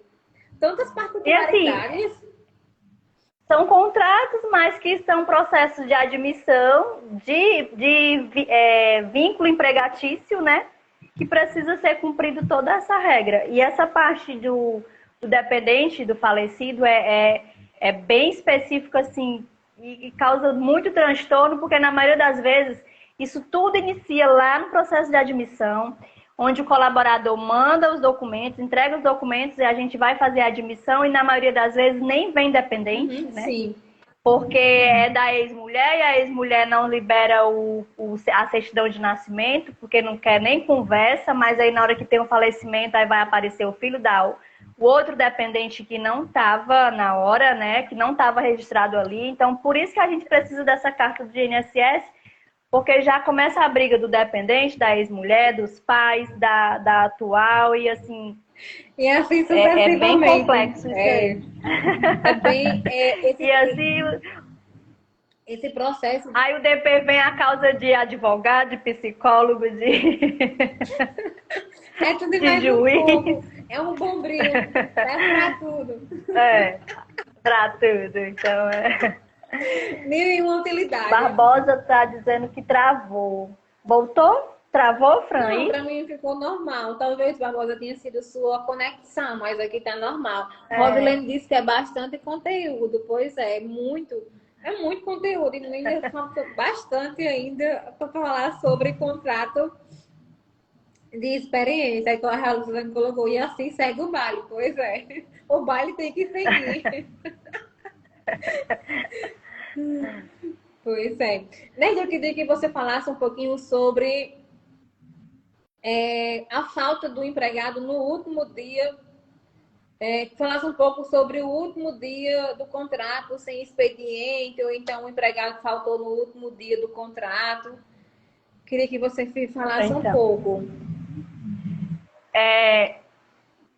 Tantas particularidades.
E assim, são contratos, mas que são processos de admissão, de vínculo empregatício, né? Que precisa ser cumprido toda essa regra. E essa parte do dependente, do falecido, é bem específico, assim, e causa muito transtorno, porque na maioria das vezes isso tudo inicia lá no processo de admissão. onde o colaborador manda os documentos, entrega os documentos e a gente vai fazer a admissão e na maioria das vezes nem vem dependente, né?
Sim.
Porque é da ex-mulher e a ex-mulher não libera a certidão de nascimento, porque não quer nem conversa, mas aí na hora que tem um falecimento, aí vai aparecer o filho o outro dependente que não estava na hora, né? Que não estava registrado ali. Então, por isso que a gente precisa dessa carta do INSS, porque já começa a briga do dependente, da ex-mulher, dos pais, da atual, e assim...
E assim
é bem
sucessivamente.
complexo isso aí.
É bem...
E assim...
Esse processo...
Aí o DP vem a causa de advogado, de psicólogo,
É tudo e
de
mais
juiz.
um pouco. É um bombril. Serve pra tudo.
É, pra tudo. Então,
Mil e uma utilidade.
Barbosa tá dizendo que travou. Voltou? Travou, Fran?
Não, pra mim ficou normal. Talvez, Barbosa, tenha sido sua conexão, mas aqui tá normal. Rosilene disse que é bastante conteúdo. Pois é, muito conteúdo. E ainda falta bastante ainda para falar sobre contrato de experiência. Então a Rosilene colocou, e assim segue o baile. Pois é, o baile tem que seguir. Pois é. Desde eu queria que você falasse um pouquinho sobre a falta do empregado no último dia, falasse um pouco sobre o último dia do contrato sem expediente, ou então o empregado faltou no último dia do contrato. Queria que você falasse um pouco.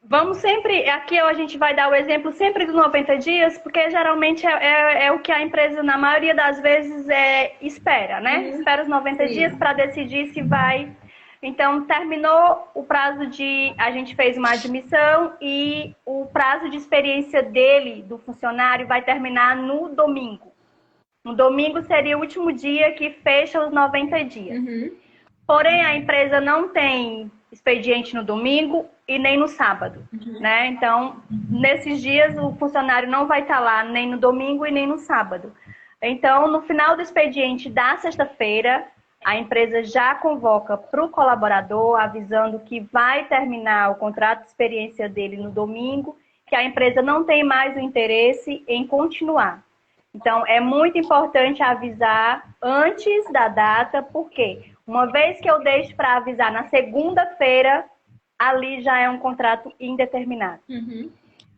Vamos sempre, aqui a gente vai dar o exemplo sempre dos 90 dias, porque geralmente é o que a empresa, na maioria das vezes, espera, né? Espera os 90 dias para decidir se vai. Então, terminou o prazo a gente fez uma admissão e o prazo de experiência do funcionário, vai terminar no domingo. No domingo seria o último dia que fecha os 90 dias. Porém, a empresa não tem expediente no domingo e nem no sábado, né? Então, nesses dias, o funcionário não vai estar lá nem no domingo e nem no sábado. Então, no final do expediente da sexta-feira, a empresa já convoca para o colaborador, avisando que vai terminar o contrato de experiência dele no domingo, que a empresa não tem mais o interesse em continuar. Então, é muito importante avisar antes da data, porque uma vez que eu deixo para avisar na segunda-feira, ali já é um contrato indeterminado.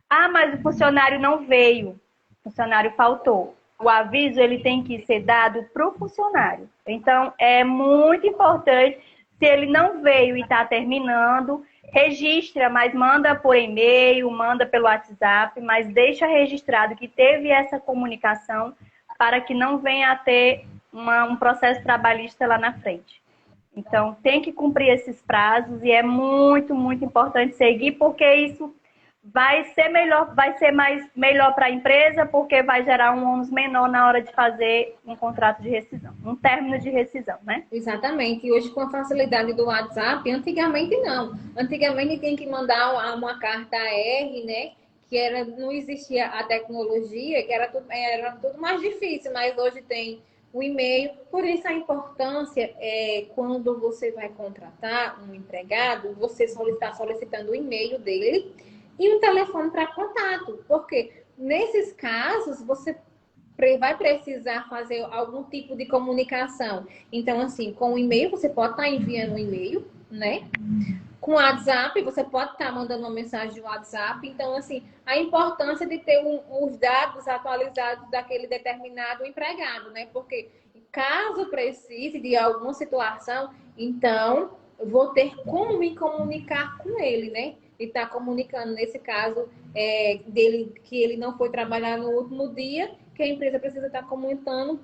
Ah, mas o funcionário não veio, o funcionário faltou. O aviso ele tem que ser dado para o funcionário. Então, é muito importante, se ele não veio e está terminando, registra, mas manda por e-mail, manda pelo WhatsApp, mas deixa registrado que teve essa comunicação para que não venha a ter um processo trabalhista lá na frente. Então, tem que cumprir esses prazos e é muito, muito importante seguir, porque isso vai ser melhor para a empresa, porque vai gerar um ônus menor na hora de fazer um contrato de rescisão, um término de rescisão, né?
Exatamente. E hoje, com a facilidade do WhatsApp, antigamente não. Antigamente tem que mandar uma carta AR, né? Que não existia a tecnologia, que era tudo mais difícil, mas hoje tem o e-mail. Por isso a importância quando você vai contratar um empregado, você está solicitando o e-mail dele e um telefone para contato, porque nesses casos você vai precisar fazer algum tipo de comunicação. Então, assim, com o e-mail, você pode estar enviando um e-mail, né? Com o WhatsApp, você pode estar mandando uma mensagem de WhatsApp. Então, assim, a importância de ter os dados atualizados daquele determinado empregado, né? Porque caso precise de alguma situação, então, eu vou ter como me comunicar com ele, né? E está comunicando, nesse caso, dele que ele não foi trabalhar no último dia, que a empresa precisa estar comunicando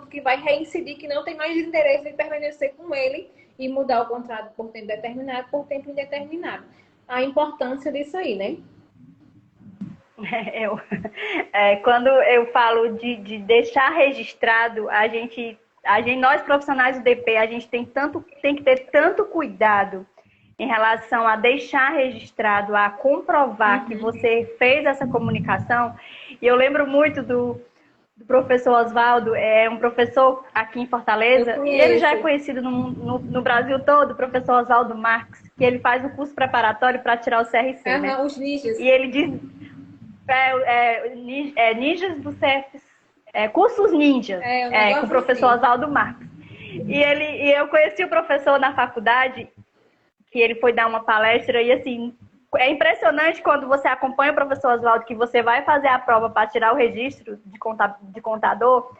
que vai reincidir, que não tem mais interesse em permanecer com ele e mudar o contrato por tempo determinado por tempo indeterminado. A importância disso aí, né?
Quando eu falo de deixar registrado, nós profissionais do DP, a gente tem que ter tanto cuidado em relação a deixar registrado, a comprovar que você fez essa comunicação. E eu lembro muito do professor Oswaldo, é um professor aqui em Fortaleza, e ele já é conhecido no Brasil todo, o professor Oswaldo Marques, que ele faz o curso preparatório para tirar o CRC, né?
Os ninjas.
E ele diz, ninjas do CF, cursos ninjas, com o professor
assim.
Oswaldo Marques. E eu conheci o professor na faculdade, que ele foi dar uma palestra, e assim, é impressionante quando você acompanha o professor Oswaldo, que você vai fazer a prova para tirar o registro de contador,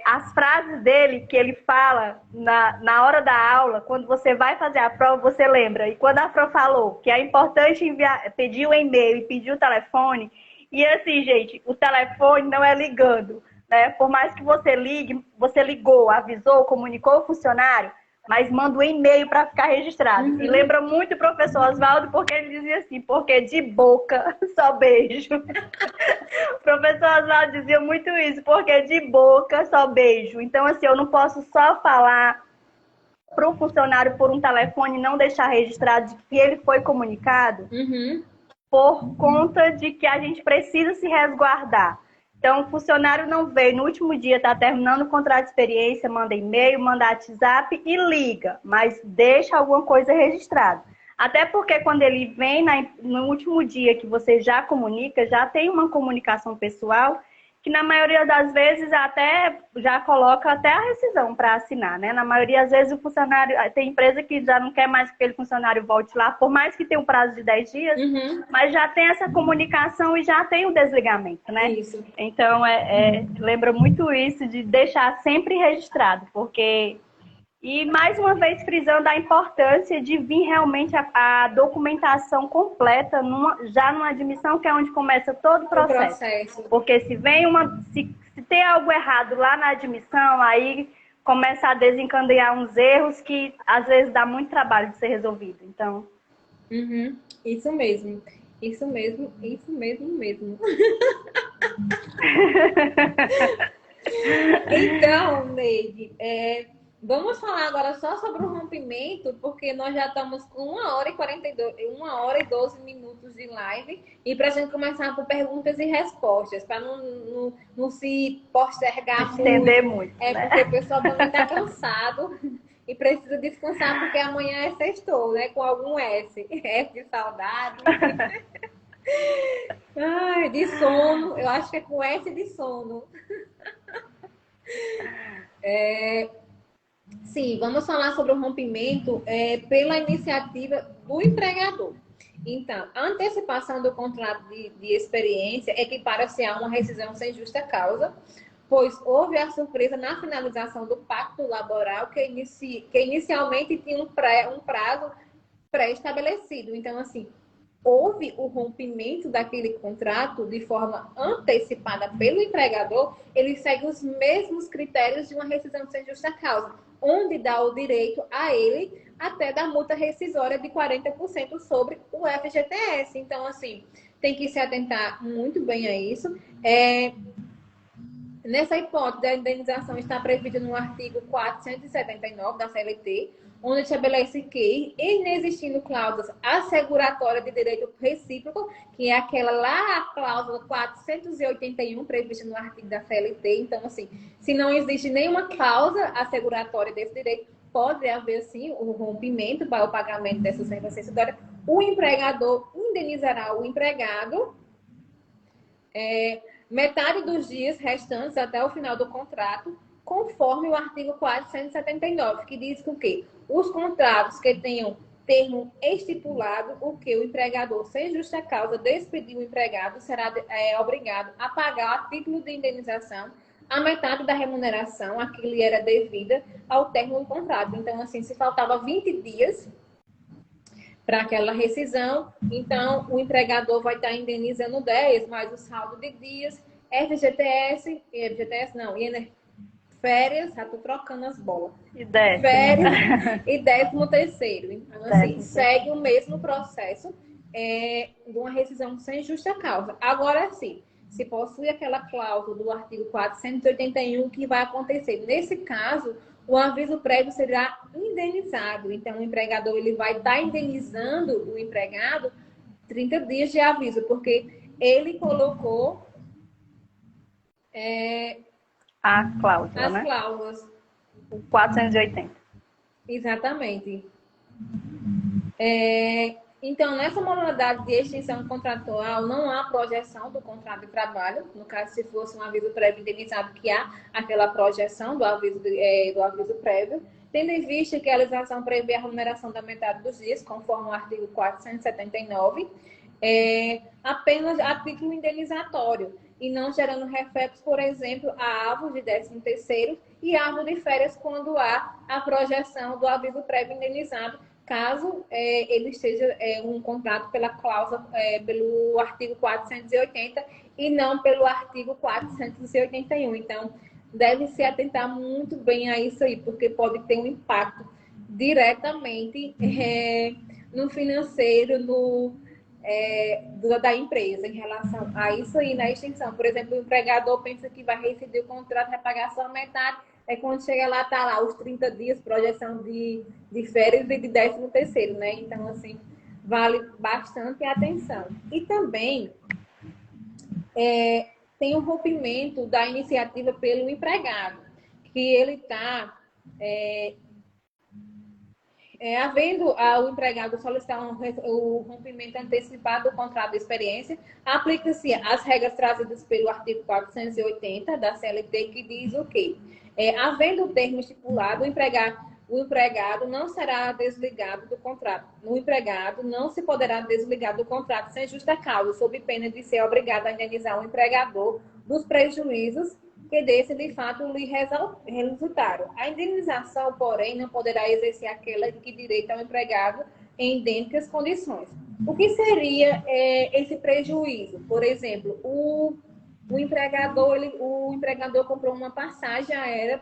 as frases dele que ele fala na hora da aula, quando você vai fazer a prova, você lembra. E quando a Fran falou que é importante pedir o e-mail e pedir o telefone, e assim, gente, o telefone não é ligando, né? Por mais que você ligue, você ligou, avisou, comunicou o funcionário, mas manda um e-mail para ficar registrado. E lembra muito o professor Oswaldo, porque ele dizia assim, porque de boca só beijo. O professor Oswaldo dizia muito isso, porque de boca só beijo. Então, assim, eu não posso só falar para o funcionário por um telefone e não deixar registrado de que ele foi comunicado, por conta de que a gente precisa se resguardar. Então, o funcionário não veio, no último dia está terminando o contrato de experiência, manda e-mail, manda WhatsApp e liga, mas deixa alguma coisa registrada. Até porque quando ele vem no último dia que você já comunica, já tem uma comunicação pessoal, que na maioria das vezes até já coloca até a rescisão para assinar, né? Na maioria das vezes o funcionário, tem empresa que já não quer mais que aquele funcionário volte lá, por mais que tenha um prazo de 10 dias, mas já tem essa comunicação e já tem o desligamento, né?
Isso.
Então, lembra muito isso de deixar sempre registrado, porque... E, mais uma vez, frisando a importância de vir realmente a documentação completa já numa admissão, que é onde começa todo o processo. Porque se tem algo errado lá na admissão, aí começa a desencadear uns erros que, às vezes, dá muito trabalho de ser resolvido. Então...
Isso mesmo. Isso mesmo, isso mesmo, mesmo. Então, Neide, vamos falar agora só sobre o rompimento, porque nós já estamos com 1 hora e 12 minutos de live, e para a gente começar por perguntas e respostas, para não se postergar
estender muito.
Porque o pessoal também está cansado e precisa descansar, porque amanhã é sextou, né? Com algum S. S de saudade. Ai, de sono. Eu acho que é com S de sono. Sim, vamos falar sobre o rompimento pela iniciativa do empregador. Então, a antecipação do contrato de experiência equipara-se a uma rescisão sem justa causa, pois houve a surpresa na finalização do pacto laboral que inicialmente tinha um prazo pré-estabelecido. Então, assim, houve o rompimento daquele contrato de forma antecipada pelo empregador, ele segue os mesmos critérios de uma rescisão sem justa causa, onde dá o direito a ele até da multa rescisória de 40% sobre o FGTS. Então, assim, tem que se atentar muito bem a isso. Nessa hipótese, a indenização está prevista no artigo 479 da CLT, onde estabelece que, inexistindo cláusulas asseguratórias de direito recíproco, que é aquela lá, a cláusula 481, prevista no artigo da CLT. Então, assim, se não existe nenhuma cláusula asseguratória desse direito, pode haver, sim, o rompimento para o pagamento dessa serventia rescisória. O empregador indenizará o empregado metade dos dias restantes até o final do contrato, conforme o artigo 479, que diz que o quê? Os contratos que tenham termo estipulado, o que o empregador, sem justa causa, despedir o empregado, será obrigado a pagar, a título de indenização, a metade da remuneração a que lhe era devida ao término do contrato. Então, assim, se faltava 20 dias para aquela rescisão, então o empregador vai estar indenizando 10, mais o saldo de dias, FGTS não, férias, já estou trocando as bolas. Férias e 13º. Então, assim, segue o mesmo processo de uma rescisão sem justa causa. Agora, sim, se possui aquela cláusula do artigo 481, o que vai acontecer? Nesse caso, o aviso prévio será indenizado. Então, o empregador ele vai estar indenizando o empregado 30 dias de aviso, porque ele colocou É,
A cláusula,
as
né?
cláusulas,
O 480.
exatamente. Então, nessa modalidade de extinção contratual, não há projeção do contrato de trabalho. No caso, se fosse um aviso prévio indenizado, que há aquela projeção do do aviso prévio, tendo em vista que a legislação prevê a remuneração da metade dos dias, conforme o artigo 479, apenas a título indenizatório, e não gerando reflexos, por exemplo, a árvore de 13º e árvore de férias, quando há a projeção do aviso prévio indenizado, caso ele esteja um contrato pela cláusula, pelo artigo 480 e não pelo artigo 481. Então, deve se atentar muito bem a isso aí, porque pode ter um impacto diretamente no financeiro, da empresa em relação a isso aí na extinção. Por exemplo, o empregador pensa que vai rescindir o contrato, vai pagar só metade, quando chega lá, tá lá os 30 dias, projeção de férias e de 13º, né? Então, assim, vale bastante atenção. E também tem o rompimento da iniciativa pelo empregado, que ele está havendo o empregado solicitar o rompimento antecipado do contrato de experiência, aplica-se as regras trazidas pelo artigo 480 da CLT, que diz o quê? Havendo o termo estipulado, o empregado não será desligado do contrato. O empregado não se poderá desligar do contrato sem justa causa, sob pena de ser obrigado a indenizar o empregador dos prejuízos que desse, de fato, lhe resultaram. A indenização, porém, não poderá exercer aquela que direito ao empregado em idênticas condições. O que seria esse prejuízo? Por exemplo, o empregador comprou uma passagem aérea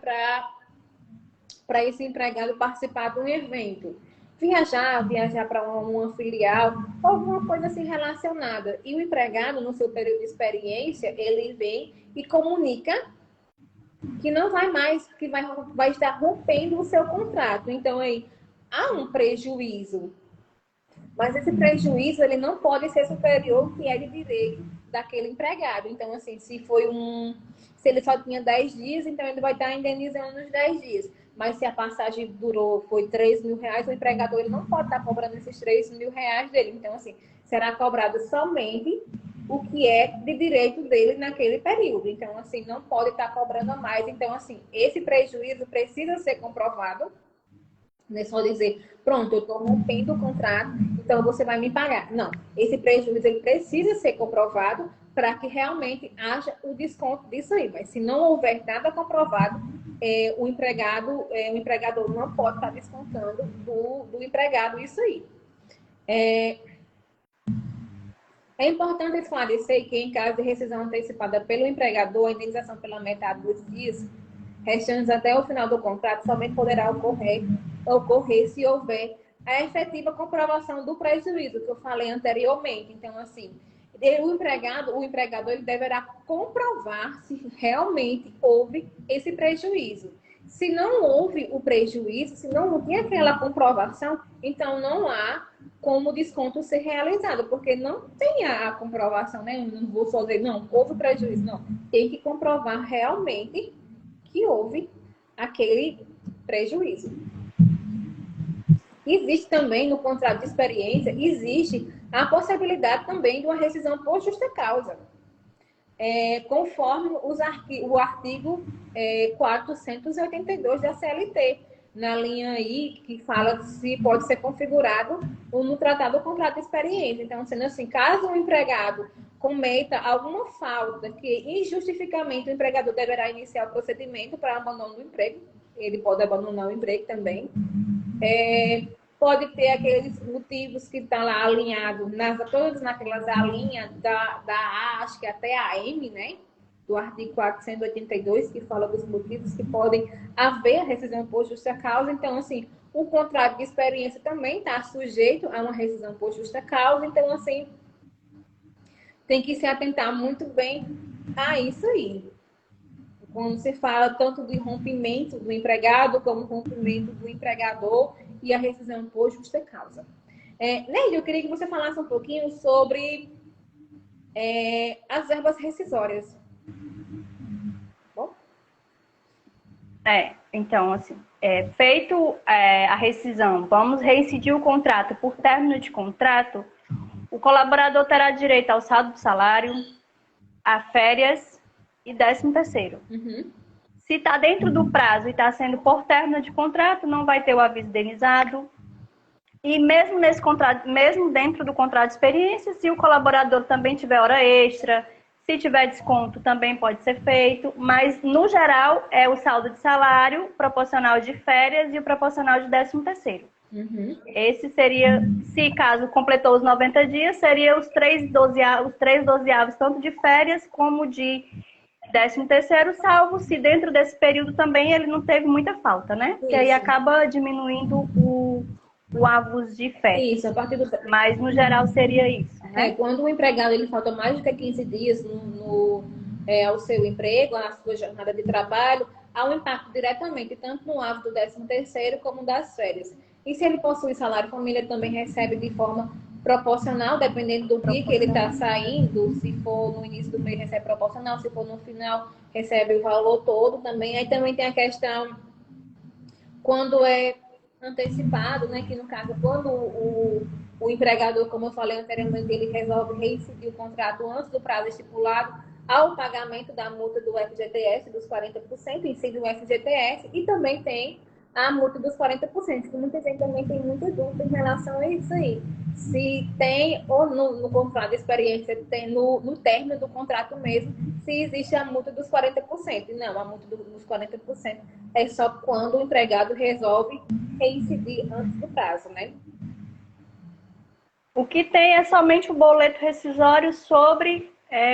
para esse empregado participar de um evento. Viajar para uma filial, alguma coisa assim relacionada. E o empregado, no seu período de experiência, ele vem e comunica que não vai mais, que vai estar rompendo o seu contrato. Então, aí, há um prejuízo. Mas esse prejuízo, ele não pode ser superior ao que é de direito daquele empregado. Então, assim, se ele só tinha 10 dias, então ele vai estar indenizando nos 10 dias. Mas se a passagem foi 3 mil reais, o empregador ele não pode estar cobrando esses 3 mil reais dele. Então, assim, será cobrado somente o que é de direito dele naquele período. Então, assim, não pode estar cobrando a mais. Então, assim, esse prejuízo precisa ser comprovado. Não é só dizer, pronto, eu estou rompendo o contrato, então você vai me pagar. Não, esse prejuízo ele precisa ser comprovado para que realmente haja o desconto disso aí. Mas se não houver nada comprovado, o empregador não pode estar descontando do empregado isso aí. É importante esclarecer que, em caso de rescisão antecipada pelo empregador, a indenização pela metade dos dias restantes até o final do contrato somente poderá ocorrer se houver a efetiva comprovação do prejuízo, que eu falei anteriormente. Então, assim, o empregador ele deverá comprovar se realmente houve esse prejuízo. Se não houve o prejuízo, se não tem aquela comprovação, então não há como o desconto ser realizado, porque não tem a comprovação, né? Eu não vou só dizer, não, houve prejuízo, não. Tem que comprovar realmente que houve aquele prejuízo. Existe também no contrato de experiência, existe a possibilidade também de uma rescisão por justa causa, conforme o artigo 482 da CLT, na linha aí que fala se pode ser configurado no tratado do contrato de experiência. Então, sendo assim, caso o empregado cometa alguma falta que injustificamente o empregador deverá iniciar o procedimento para abandono do emprego, ele pode abandonar o emprego também. Pode ter aqueles motivos que estão lá alinhados, todas naquelas linhas da A, acho que até a M, né? Do artigo 482, que fala dos motivos que podem haver a rescisão por justa causa. Então, assim, o contrato de experiência também está sujeito a uma rescisão por justa causa. Então, assim, tem que se atentar muito bem a isso aí. Quando se fala tanto de rompimento do empregado, como rompimento do empregador e a rescisão por justa causa. Neide, eu queria que você falasse um pouquinho sobre as verbas rescisórias.
Então, assim, feito a rescisão, vamos reincidir o contrato por término de contrato, o colaborador terá direito ao saldo do salário, a férias e 13º.
Uhum.
Se está dentro do prazo e está sendo por término de contrato, não vai ter o aviso indenizado. E mesmo nesse contrato, mesmo dentro do contrato de experiência, se o colaborador também tiver hora extra, se tiver desconto, também pode ser feito. Mas, no geral, é o saldo de salário, proporcional de férias e o proporcional de 13º.
Uhum.
Esse seria, se caso completou os 90 dias, seria os 3/12avos, tanto de férias como de 13º, salvo se dentro desse período também ele não teve muita falta, né? Que aí acaba diminuindo o avos de férias.
Isso, a partir do...
Mas, no geral, seria isso, né?
Quando o empregado ele falta mais do que 15 dias ao seu emprego, à sua jornada de trabalho, há um impacto diretamente, tanto no avo do 13º como das férias. E se ele possui salário família, ele também recebe de forma proporcional, dependendo do dia que ele está saindo. Se for no início do mês, recebe proporcional. Se for no final, recebe o valor todo também. Aí também tem a questão quando é antecipado, né? Que no caso, quando o empregador, como eu falei anteriormente, ele resolve reincidir o contrato antes do prazo estipulado, ao pagamento da multa do FGTS, dos 40%, incide o FGTS, e também tem a multa dos 40%, que muita gente também tem muita dúvida em relação a isso aí. Se tem, ou no contrato de experiência, tem no término do contrato mesmo, se existe a multa dos 40%. Não, a multa dos 40% é só quando o empregado resolve reincidir antes do prazo, né?
O que tem é somente o boleto rescisório sobre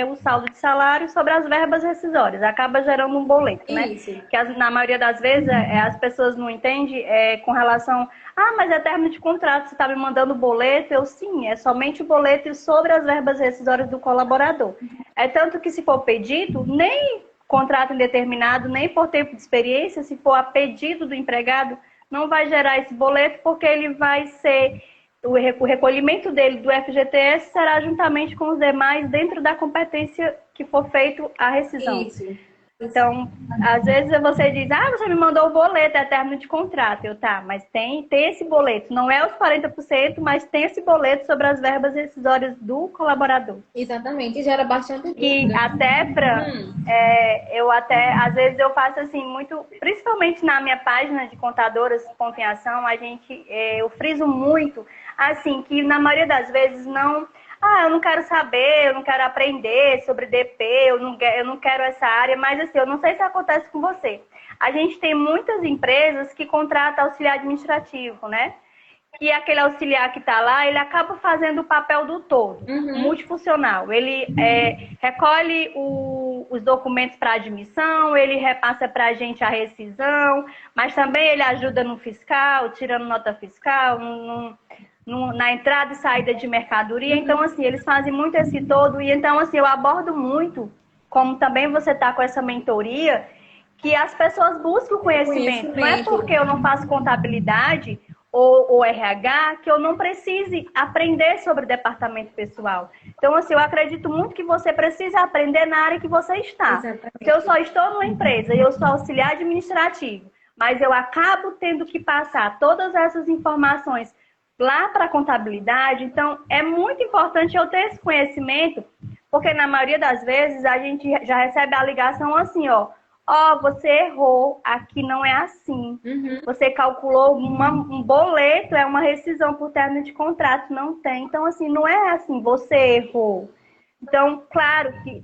o saldo de salário, sobre as verbas rescisórias. Acaba gerando um boleto, né?
Isso.
Que na maioria das vezes as pessoas não entendem com relação... Ah, mas é término de contrato, você está me mandando boleto? Eu, sim, é somente o boleto sobre as verbas rescisórias do colaborador. É tanto que se for pedido, nem contrato indeterminado, nem por tempo de experiência, se for a pedido do empregado, não vai gerar esse boleto, porque ele vai ser... O recolhimento dele do FGTS será juntamente com os demais dentro da competência que for feito a rescisão.
Isso.
Então, às vezes você diz, você me mandou o boleto, é término de contrato. Mas tem esse boleto. Não é os 40%, mas tem esse boleto sobre as verbas rescisórias do colaborador.
Exatamente, gera bastante dúvida.
Que até às vezes eu faço assim, muito, principalmente na minha página de contadoras ponto em ação, eu friso muito, assim, que na maioria das vezes eu não quero saber, eu não quero aprender sobre DP, eu não quero essa área, mas assim, eu não sei se acontece com você. A gente tem muitas empresas que contratam auxiliar administrativo, né? Que aquele auxiliar que está lá, ele acaba fazendo o papel do todo, multifuncional. Ele recolhe os documentos para admissão, ele repassa para a gente a rescisão, mas também ele ajuda no fiscal, tirando nota fiscal, na entrada e saída de mercadoria. Então, assim, eles fazem muito esse todo. E então, assim, eu abordo muito, como também você está com essa mentoria, que as pessoas busquem o conhecimento. Não é porque eu não faço contabilidade ou RH que eu não precise aprender sobre departamento pessoal. Então, assim, eu acredito muito que você precisa aprender na área que você está.
Exatamente.
Se eu só estou numa empresa e eu sou auxiliar administrativo, mas eu acabo tendo que passar todas essas informações lá para a contabilidade, então é muito importante eu ter esse conhecimento, porque na maioria das vezes a gente já recebe a ligação assim, você errou, aqui não é assim. Você calculou um boleto, é uma rescisão por término de contrato, não tem. Então, assim, não é assim, você errou. Então, claro que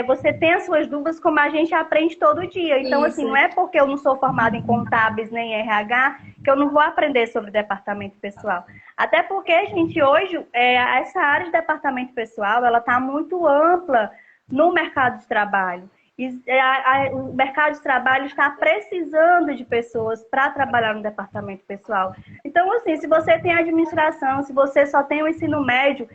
você tem as suas dúvidas, como a gente aprende todo dia. Então, assim, não é porque eu não sou formada em contábeis nem em RH que eu não vou aprender sobre departamento pessoal. Até porque, gente, hoje, essa área de departamento pessoal, ela está muito ampla no mercado de trabalho. O mercado de trabalho está precisando de pessoas para trabalhar no departamento pessoal. Então, assim, se você tem administração, se você só tem o ensino médio,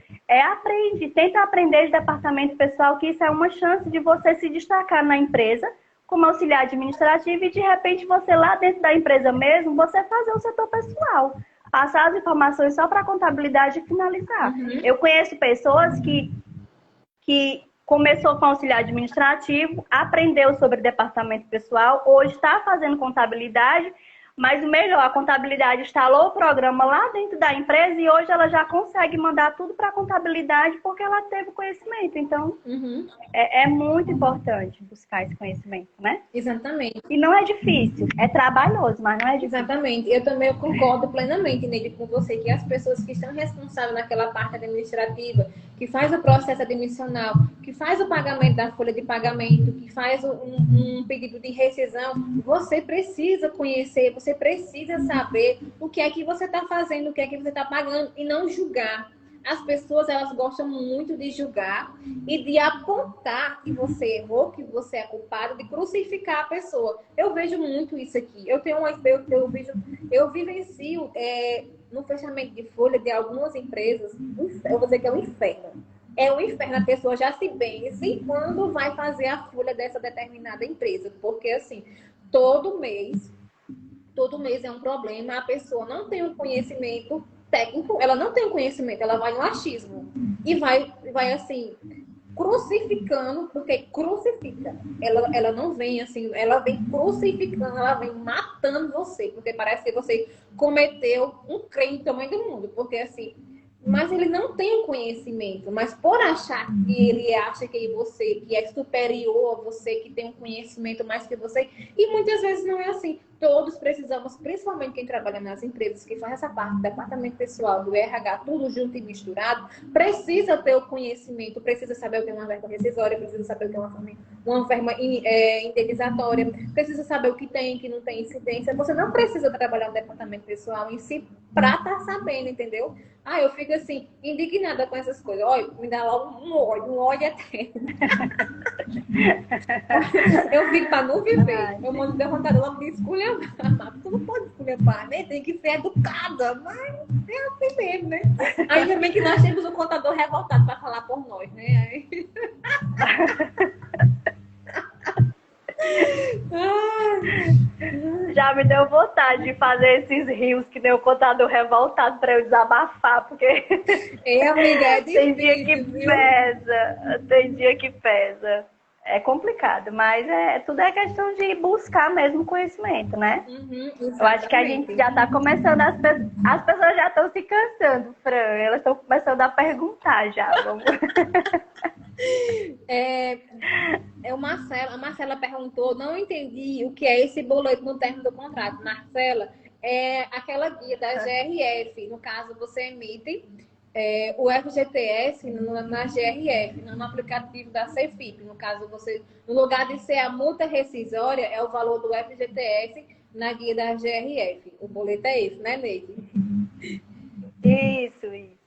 tenta aprender de departamento pessoal, que isso é uma chance de você se destacar na empresa como auxiliar administrativo e, de repente, você lá dentro da empresa mesmo, você fazer o setor pessoal. Passar as informações só para a contabilidade e finalizar. Eu conheço pessoas que começou com auxiliar administrativo, aprendeu sobre departamento pessoal, hoje está fazendo contabilidade, mas o melhor, a contabilidade instalou o programa lá dentro da empresa e hoje ela já consegue mandar tudo para a contabilidade porque ela teve conhecimento. Então, é muito importante buscar esse conhecimento, né?
Exatamente.
E não é difícil, é trabalhoso, mas não é difícil.
Exatamente. Eu também concordo plenamente, Neide, com você, que as pessoas que estão responsáveis naquela parte administrativa, que faz o processo admissional, que faz o pagamento da folha de pagamento, que faz um pedido de rescisão, você precisa conhecer, você precisa saber o que é que você está fazendo, o que é que você está pagando e não julgar. As pessoas, elas gostam muito de julgar e de apontar que você errou, que você é culpado, de crucificar a pessoa. Eu vejo muito isso aqui. Eu vivencio no fechamento de folha de algumas empresas, eu vou dizer que é um inferno. É um inferno, a pessoa já se benze quando vai fazer a folha dessa determinada empresa. Porque, assim, todo mês é um problema, a pessoa não tem um conhecimento técnico, ela não tem um conhecimento, ela vai no achismo e vai assim, crucificando, porque crucifica. Ela não vem assim, ela vem crucificando, ela vem matando você, porque parece que você cometeu um crime do tamanho do mundo, porque assim, mas ele não tem o conhecimento, mas por achar que ele acha que você que é superior a você, que tem um conhecimento mais que você, e muitas vezes não é assim. Todos precisamos, principalmente quem trabalha nas empresas, que faz essa parte do departamento pessoal, do RH, tudo junto e misturado, precisa ter o conhecimento, precisa saber o que é uma verba rescisória, precisa saber o que é uma verba indenizatória, precisa saber o que tem, que não tem incidência. Você não precisa trabalhar no departamento pessoal em si para estar sabendo, entendeu? Ah, eu fico assim, indignada com essas coisas. Olha, me dá logo um ódio eterno. Eu fico para não viver. Eu mando ter vontade logo de escolher. Tu não pode esculhambar, né? Tem que ser educada, mas é assim mesmo, né? Ainda bem que nós temos um contador revoltado para falar por nós, né?
Já me deu vontade de fazer esses rios que deu o contador revoltado para eu desabafar, porque
Amiga, é difícil,
tem dia que pesa, tem dia que pesa. É complicado, mas tudo é questão de buscar mesmo conhecimento, né? Eu acho que a gente já está começando, as pessoas já estão se cansando, Fran, elas estão começando a perguntar já. Vamos...
A Marcela perguntou, não entendi o que é esse boleto no término do contrato. Marcela, é aquela guia da GRF, no caso você emite o FGTS na GRF, no aplicativo da Cefip. No caso, você, no lugar de ser a multa rescisória, é o valor do FGTS na guia da GRF. O boleto é esse, né, Neide?
Isso.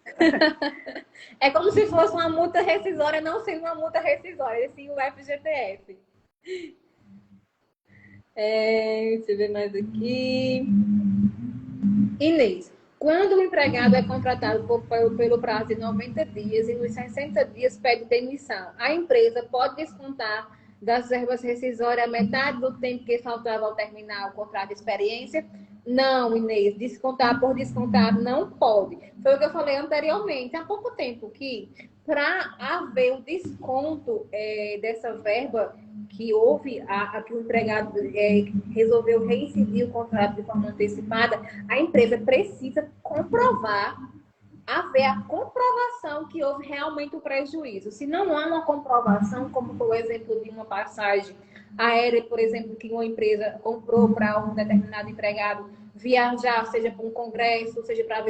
É como se fosse uma multa rescisória, não sendo uma multa rescisória, sim o FGTS. Deixa eu ver mais aqui. Inês, quando o empregado é contratado pelo prazo de 90 dias e nos 60 dias pede demissão, a empresa pode descontar das verbas rescisórias a metade do tempo que faltava ao terminar o contrato de experiência? Não, Inês, descontar por descontar não pode. Foi o que eu falei anteriormente, há pouco tempo, que para haver o desconto dessa verba que houve, que o empregado resolveu reincidir o contrato de forma antecipada, a empresa precisa haver a comprovação que houve realmente o prejuízo. Se não há uma comprovação, como foi o exemplo de uma passagem aérea, por exemplo, que uma empresa comprou para um determinado empregado viajar, seja para um congresso, seja para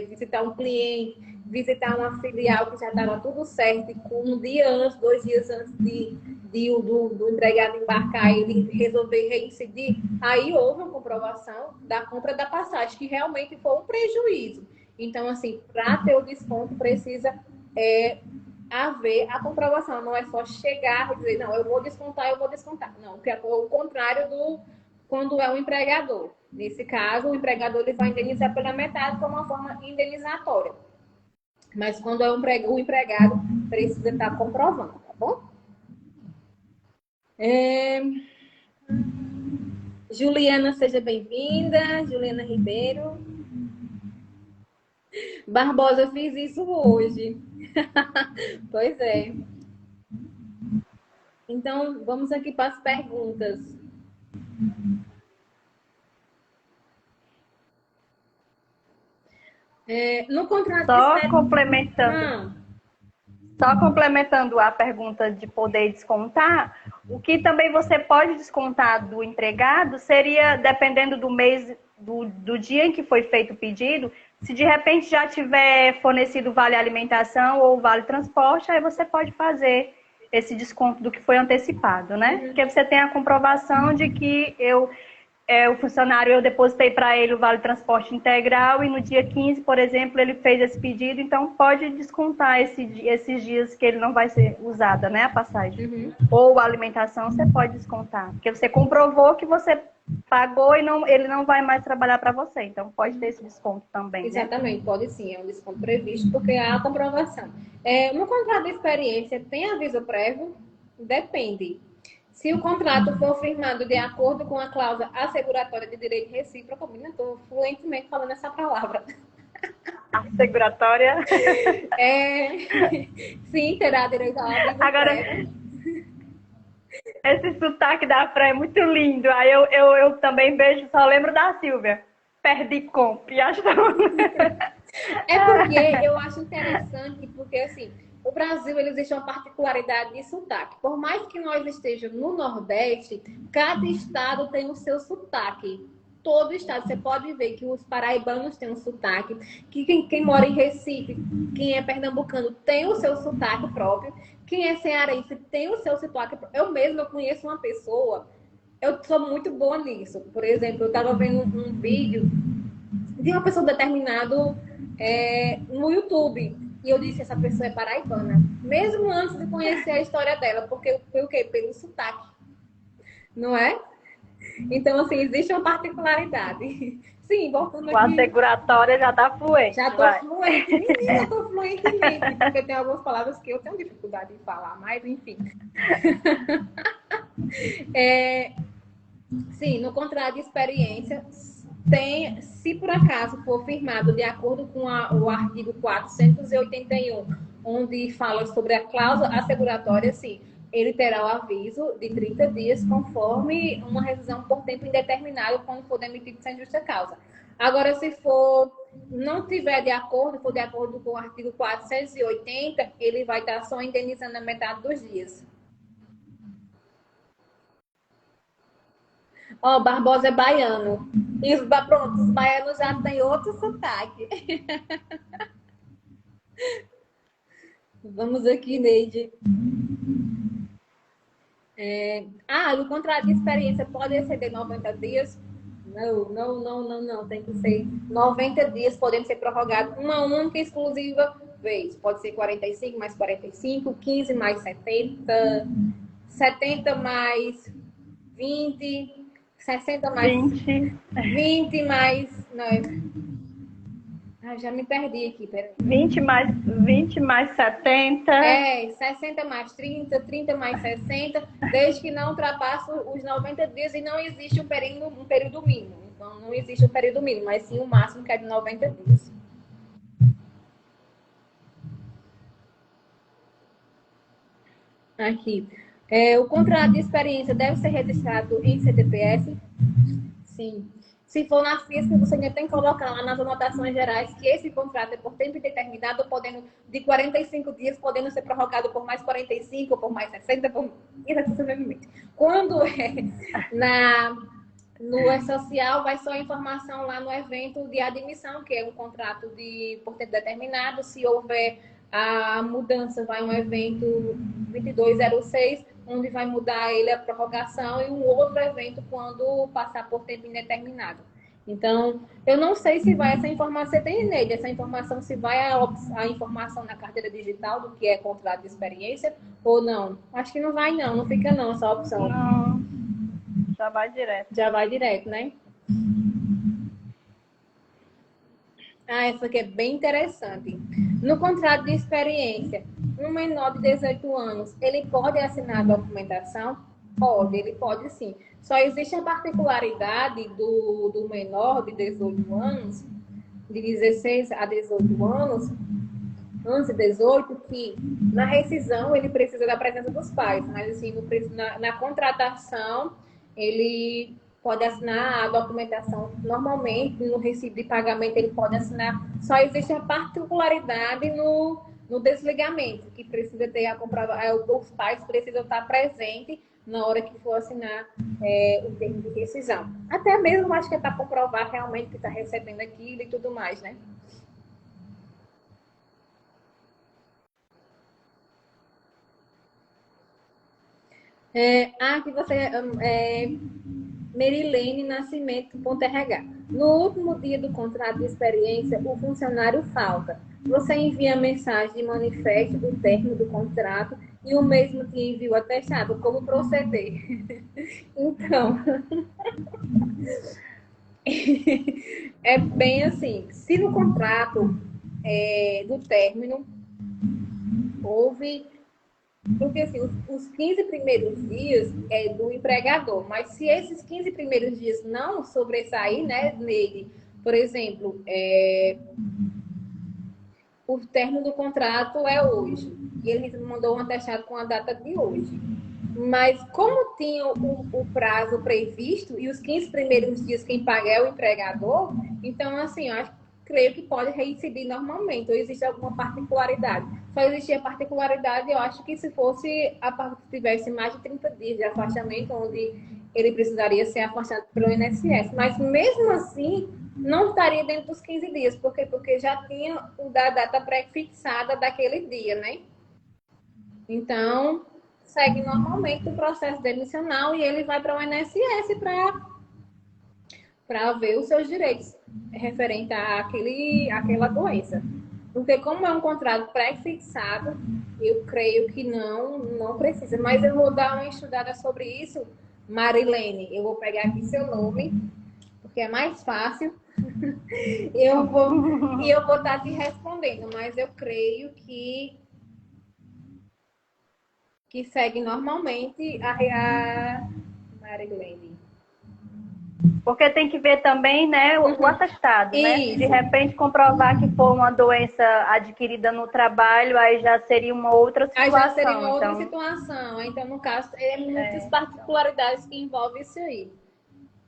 visitar um cliente, visitar uma filial que já estava tudo certo, e com um dia antes, 2 dias antes do empregado embarcar, ele resolver reincidir, aí houve uma comprovação da compra da passagem, que realmente foi um prejuízo. Então, assim, para ter o desconto, precisa haver a comprovação. Não é só chegar e dizer, não, eu vou descontar. Não, que é o contrário do quando é o empregador. Nesse caso, o empregador ele vai indenizar pela metade como uma forma indenizatória. Mas quando é o empregado, precisa estar comprovando, tá bom? Juliana, seja bem-vinda. Juliana Ribeiro. Barbosa, eu fiz isso hoje. Pois é. Então, vamos aqui para as perguntas. No contrato
Só complementando a pergunta de poder descontar, o que também você pode descontar do empregado seria, dependendo do mês, do dia em que foi feito o pedido, se de repente já tiver fornecido vale alimentação ou vale transporte, aí você pode fazer esse desconto do que foi antecipado, né? Porque você tem a comprovação de que o funcionário, eu depositei para ele o vale transporte integral e no dia 15, por exemplo, ele fez esse pedido, então pode descontar esses dias que ele não vai ser usada, né, a passagem. Ou a alimentação, você pode descontar, porque você comprovou que você pagou e ele não vai mais trabalhar para você, então pode ter esse desconto também,
Exatamente, né? Pode sim, é um desconto previsto, porque há a comprovação. No contrato de experiência, tem aviso prévio? Depende. Se o contrato for firmado de acordo com a cláusula asseguratória de direito recíproco, eu estou fluentemente falando essa palavra.
Asseguratória?
Sim, terá direito ao aviso prévio.
Esse sotaque da Fran é muito lindo. Aí eu também vejo, só lembro da Silvia. Perdi comp.
É porque eu acho interessante, porque assim, o Brasil ele existe uma particularidade de sotaque. Por mais que nós estejamos no Nordeste, cada estado tem o seu sotaque. Todo estado, você pode ver que os paraibanos têm um sotaque, que quem mora em Recife, quem é pernambucano, tem o seu sotaque próprio, quem é cearense tem o seu sotaque próprio. Eu conheço uma pessoa, eu sou muito boa nisso. Por exemplo, eu estava vendo um vídeo de uma pessoa determinada no YouTube. E eu disse, essa pessoa é paraibana. Mesmo antes de conhecer a história dela. Porque foi o quê? Pelo sotaque. Não é? Então, assim, existe uma particularidade. Sim, voltando aqui.
A seguratória já tá fluente.
Já tô fluente. Menina, eu tô fluentemente. Porque tem algumas palavras que eu tenho dificuldade de falar. Mas, enfim. Sim, no contrato de experiência... se por acaso for firmado de acordo com o artigo 481, onde fala sobre a cláusula asseguratória, sim, ele terá o aviso de 30 dias, conforme uma revisão por tempo indeterminado, quando for demitido sem justa causa. Agora, se não tiver de acordo, for de acordo com o artigo 480, ele vai estar só indenizando a metade dos dias. Barbosa é baiano. E pronto, os baianos já têm outro sotaque. Vamos aqui, Neide. O contrato de experiência pode exceder 90 dias? Não. Tem que ser 90 dias, podendo ser prorrogado uma única e exclusiva vez. Pode ser 45 mais 45, 15 mais 70, 70 mais 20... 60 mais 20 mais... Não, já me perdi aqui, peraí.
20 mais 70.
60 mais 30, 30 mais 60, desde que não ultrapasse os 90 dias e não existe um período mínimo. Então, não existe um período mínimo, mas sim o máximo, que é de 90 dias. Aqui. O contrato de experiência deve ser registrado em CTPS? Sim. Se for na física, você ainda tem que colocar lá nas anotações gerais que esse contrato é por tempo indeterminado, de 45 dias, podendo ser prorrogado por mais 45, por mais 60, Quando no E-Social, vai só a informação lá no evento de admissão, que é um contrato por tempo determinado. Se houver a mudança, vai um evento 2206, onde vai mudar ele a prorrogação, e um outro evento quando passar por tempo indeterminado. Então, eu não sei se vai essa informação, você tem nele, essa informação, se vai a informação na carteira digital do que é contrato de experiência ou não. Acho que não vai não fica não essa opção.
Não, já vai direto.
Já vai direto, né? Essa aqui é bem interessante. No contrato de experiência, um menor de 18 anos, ele pode assinar a documentação? Pode, ele pode sim. Só existe a particularidade do menor de 18 anos, de 16 a 18 anos, 1118, que na rescisão ele precisa da presença dos pais, mas assim, na contratação ele pode assinar a documentação normalmente, no recibo de pagamento ele pode assinar, só existe a particularidade no desligamento, que precisa ter os pais precisam estar presentes na hora que for assinar o termo de rescisão. Até mesmo acho que é para comprovar realmente que está recebendo aquilo e tudo mais, né? Aqui você Merilene Nascimento.rh. No último dia do contrato de experiência, o funcionário falta. Você envia a mensagem de manifesto do término do contrato e o mesmo te envia o atestado. Como proceder? Então, é bem assim. Se no contrato do término houve. Porque assim, os 15 primeiros dias é do empregador, mas se esses 15 primeiros dias não sobressair, né, nele, por exemplo, o término do contrato é hoje, e ele mandou um atestado com a data de hoje. Mas como tinha o prazo previsto e os 15 primeiros dias quem paga é o empregador, então assim, eu creio que pode reincidir normalmente, ou existe alguma particularidade. Só existia particularidade, eu acho que se fosse a parte que tivesse mais de 30 dias de afastamento, onde ele precisaria ser afastado pelo INSS. Mas mesmo assim, não estaria dentro dos 15 dias, porque já tinha a data pré-fixada daquele dia, né? Então, segue normalmente o processo demissional e ele vai para o INSS para ver os seus direitos referente àquela doença. Porque como é um contrato pré-fixado, eu creio que não precisa. Mas eu vou dar uma estudada sobre isso, Marilene. Eu vou pegar aqui seu nome, porque é mais fácil. eu vou estar te respondendo, mas eu creio que segue normalmente a Marilene.
Porque tem que ver também, né, o atestado, né? Se de repente comprovar que foi uma doença adquirida no trabalho, aí já seria uma outra situação.
Aí já seria uma outra situação. Então, no caso, muitas particularidades que envolvem isso aí.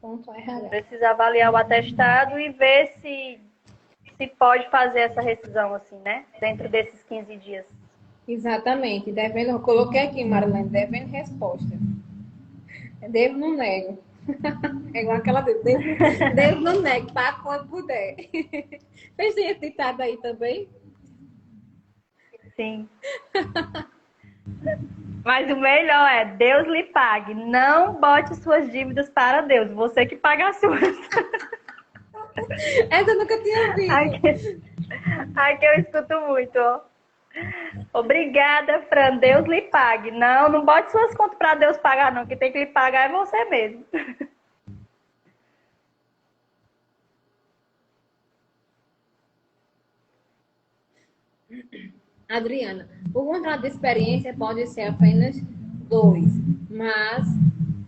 Ponto RH.
Precisa avaliar o atestado e ver se pode fazer essa rescisão, assim, né? Dentro desses 15 dias.
Exatamente. Devendo, eu coloquei aqui, Marilene, devendo resposta. Devo, não nego. É igual aquela vez. Devo, não nego, tá? Quando puder. Vocês têm esse ditado aí também?
Sim. Mas o melhor é, Deus lhe pague. Não bote suas dívidas para Deus. Você que paga as suas.
Essa eu nunca tinha ouvido.
Aqui eu escuto muito, ó. Obrigada, Fran. Deus lhe pague. Não bote suas contas para Deus pagar, não. Quem tem que lhe pagar é você mesmo.
Adriana, o contrato de experiência pode ser apenas 2, mas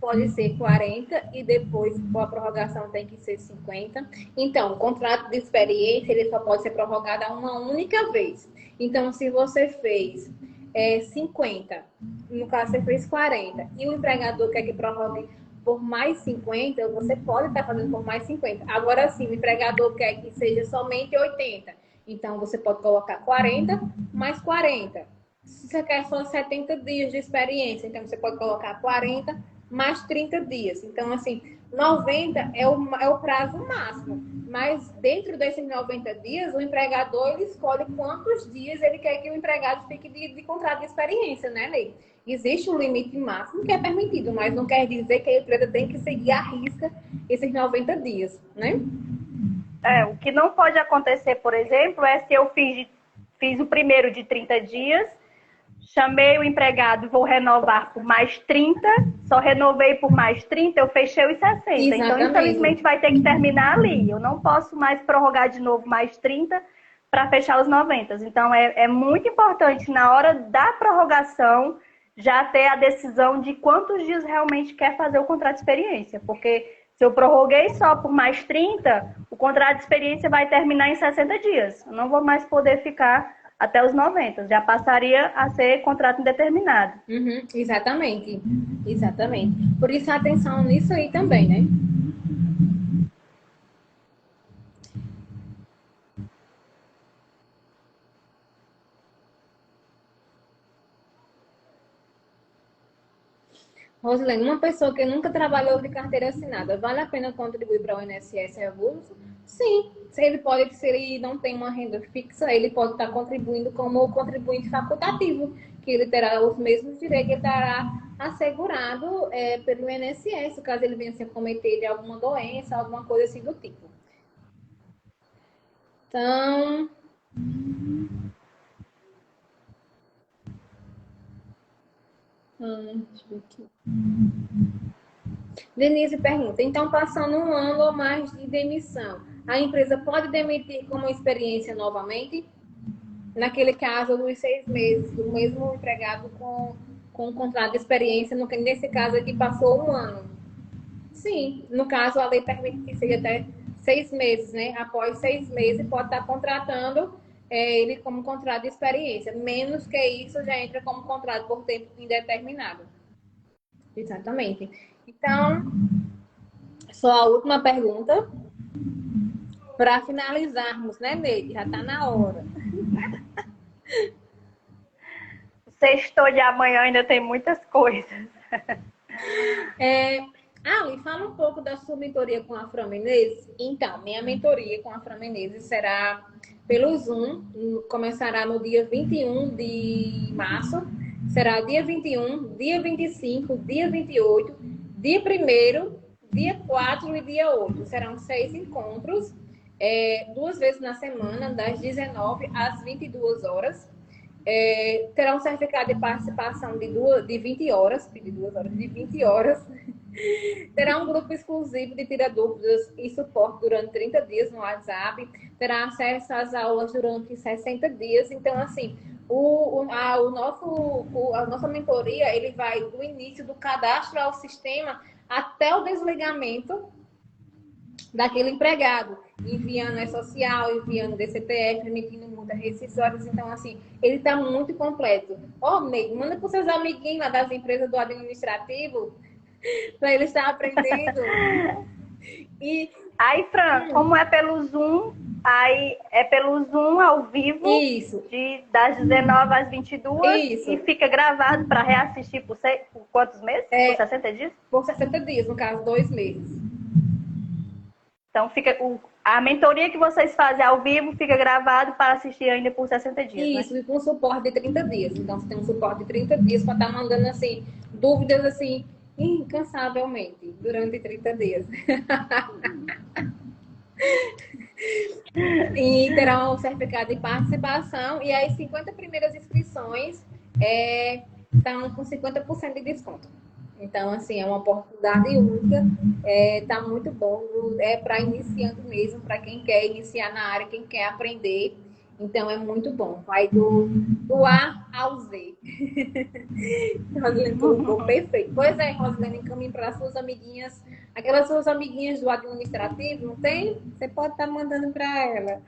pode ser 40 e depois a prorrogação tem que ser 50. Então, o contrato de experiência ele só pode ser prorrogado uma única vez. Então, se você fez 50, no caso você fez 40, e o empregador quer que prorrogue por mais 50, você pode estar fazendo por mais 50. Agora sim, o empregador quer que seja somente 80. Então, você pode colocar 40 mais 40. Se você quer só 70 dias de experiência, então você pode colocar 40 mais 30 dias. Então, assim, 90 é o prazo máximo. Mas dentro desses 90 dias, o empregador ele escolhe quantos dias ele quer que o empregado fique de contrato de experiência, né, Ney? Existe um limite máximo que é permitido, mas não quer dizer que a empresa tem que seguir à risca esses 90 dias, né?
O que não pode acontecer, por exemplo, é se eu fiz o primeiro de 30 dias, chamei o empregado, vou renovar por mais 30, só renovei por mais 30, eu fechei os 60. Exatamente. Então, infelizmente, vai ter que terminar ali. Eu não posso mais prorrogar de novo mais 30 para fechar os 90. Então, é muito importante, na hora da prorrogação, já ter a decisão de quantos dias realmente quer fazer o contrato de experiência. Porque se eu prorroguei só por mais 30, o contrato de experiência vai terminar em 60 dias. Eu não vou mais poder ficar até os 90. Já passaria a ser contrato indeterminado.
Uhum, exatamente. Exatamente. Por isso, atenção nisso aí também, né? Rosilene, uma pessoa que nunca trabalhou de carteira assinada, vale a pena contribuir para o INSS Avulso? Sim, se ele pode, se ele não tem uma renda fixa, ele pode estar contribuindo como contribuinte facultativo, que ele terá os mesmos direitos, ele estará assegurado pelo INSS, caso ele venha se acometer de alguma doença, alguma coisa assim do tipo. Então, deixa eu ver aqui. Denise pergunta, então passando um ano ou mais de demissão, a empresa pode demitir como experiência novamente? Naquele caso, dos 6 meses, do mesmo empregado com um contrato de experiência, nesse caso aqui passou um ano. Sim, no caso a lei permite que seja até 6 meses, né? Após 6 meses pode estar contratando ele como contrato de experiência. Menos que isso já entra como contrato por tempo indeterminado. Exatamente. Então, só a última pergunta para finalizarmos, né, Neide? Já está na hora.
Sextou de amanhã ainda tem muitas coisas.
Ali, fala um pouco da sua mentoria com a Fran Menezes. Então, minha mentoria com a Fran Menezes será pelo Zoom, começará no dia 21 de março, será dia 21, dia 25, dia 28, dia 1º, dia 4 e dia 8. Serão 6 encontros, 2 vezes na semana, das 19 às 22 horas. Terá um certificado de participação de 20 horas, de 2 horas, de 20 horas. Terá um grupo exclusivo de tira dúvidas e suporte durante 30 dias no WhatsApp. Terá acesso às aulas durante 60 dias. Então, assim, a nossa mentoria, ele vai do início do cadastro ao sistema até o desligamento daquele empregado, enviando social, enviando DCPF, emitindo multas rescisórias. Então, assim, ele está muito completo. Neide, manda para os seus amiguinhos lá das empresas do administrativo para ele estar aprendendo.
Aí, Fran, como é pelo Zoom, aí é pelo Zoom ao vivo,
isso,
das 19 às 22,
isso.
E fica gravado para reassistir por quantos meses? Por 60 dias?
Por 60 dias, no caso, 2 meses.
Então, a mentoria que vocês fazem ao vivo fica gravado para assistir ainda por 60 dias,
Isso,
né?
E com suporte de 30 dias. Então, você tem um suporte de 30 dias para estar mandando, assim, dúvidas, assim, incansavelmente, durante 30 dias. E terá um certificado de participação e as 50 primeiras inscrições estão com 50% de desconto. Então, assim, é uma oportunidade única, tá muito bom, para iniciando mesmo, para quem quer iniciar na área, quem quer aprender. Então, é muito bom. Vai do A ao Z. Rosilene colocou perfeito. Pois é, Rosilene, encaminhe para suas amiguinhas, aquelas suas amiguinhas do administrativo, não tem? Você pode estar mandando para ela.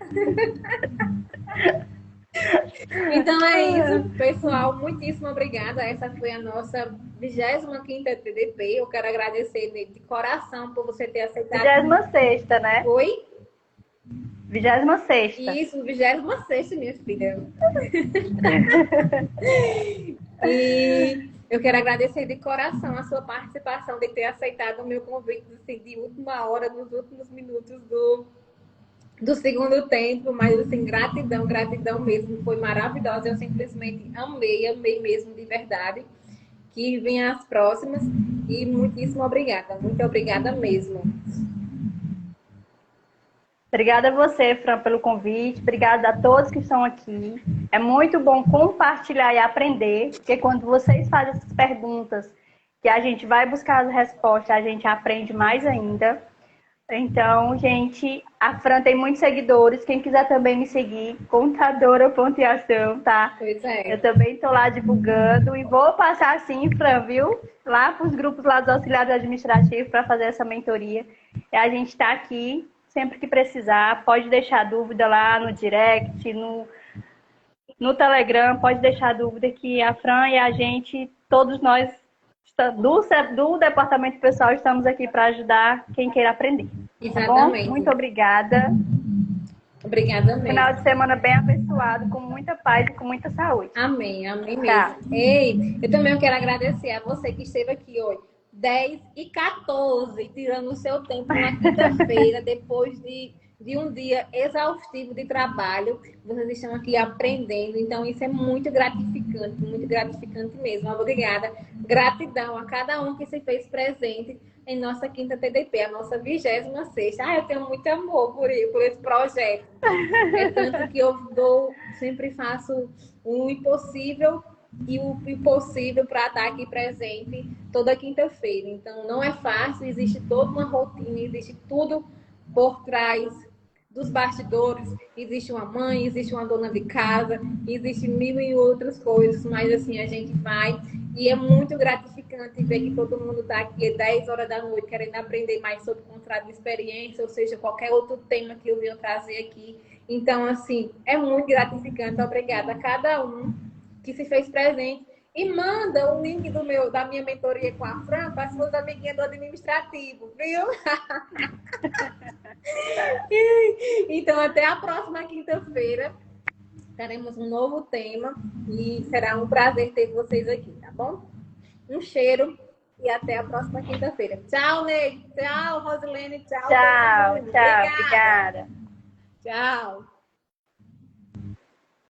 Então é isso, pessoal. Muitíssimo obrigada. Essa foi a nossa 25ª TDP. Eu quero agradecer de coração por você ter aceitado.
26ª, né?
Oi?
26ª.
Isso, 26ª, minha filha. E eu quero agradecer de coração a sua participação, de ter aceitado o meu convite assim, de última hora, nos últimos minutos do segundo tempo, mas assim, gratidão mesmo, foi maravilhosa, eu simplesmente amei mesmo de verdade. Que venham as próximas e muitíssimo obrigada, muito obrigada mesmo.
Obrigada a você, Fran, pelo convite. Obrigada a todos que estão aqui. É muito bom compartilhar e aprender, porque quando vocês fazem essas perguntas, que a gente vai buscar as respostas, a gente aprende mais ainda. Então, gente, a Fran tem muitos seguidores. Quem quiser também me seguir, contadora.ação, tá?
Pois é.
Eu também estou lá divulgando e vou passar sim, Fran, viu? Lá para os grupos lá dos auxiliares administrativos para fazer essa mentoria. E a gente está aqui sempre que precisar. Pode deixar dúvida lá no direct, no Telegram, pode deixar dúvida que a Fran e a gente, todos nós do departamento pessoal, estamos aqui para ajudar quem queira aprender.
Exatamente.
Tá bom? Muito obrigada.
Obrigada mesmo.
Final de semana bem abençoado, com muita paz e com muita saúde.
Amém, amém
Tá.
mesmo. Ei, eu também quero agradecer a você que esteve aqui hoje, 10h14, tirando o seu tempo na quinta-feira, depois de um dia exaustivo de trabalho. Vocês estão aqui aprendendo, então isso é muito gratificante mesmo. Obrigada. Gratidão a cada um que se fez presente em nossa quinta TDP, a nossa 26ª. Eu tenho muito amor por esse projeto. É tanto que eu sempre faço o impossível e o impossível para estar aqui presente toda quinta-feira. Então, não é fácil, existe toda uma rotina, existe tudo por trás dos bastidores. Existe uma mãe, existe uma dona de casa, existe mil e outras coisas, mas assim, a gente vai. E é muito gratificante ver que todo mundo está aqui às 10 horas da noite querendo aprender mais sobre contrato de experiência, ou seja, qualquer outro tema que eu venho trazer aqui. Então, assim, é muito gratificante. Obrigada a cada um que se fez presente. E manda o link da minha mentoria com a Fran para as suas amiguinhas do administrativo, viu? Então, até a próxima quinta-feira. Teremos um novo tema e será um prazer ter vocês aqui, tá bom? Um cheiro e até a próxima quinta-feira. Tchau, Ney. Tchau, Rosilene. Tchau.
Tchau, obrigada.
Tchau.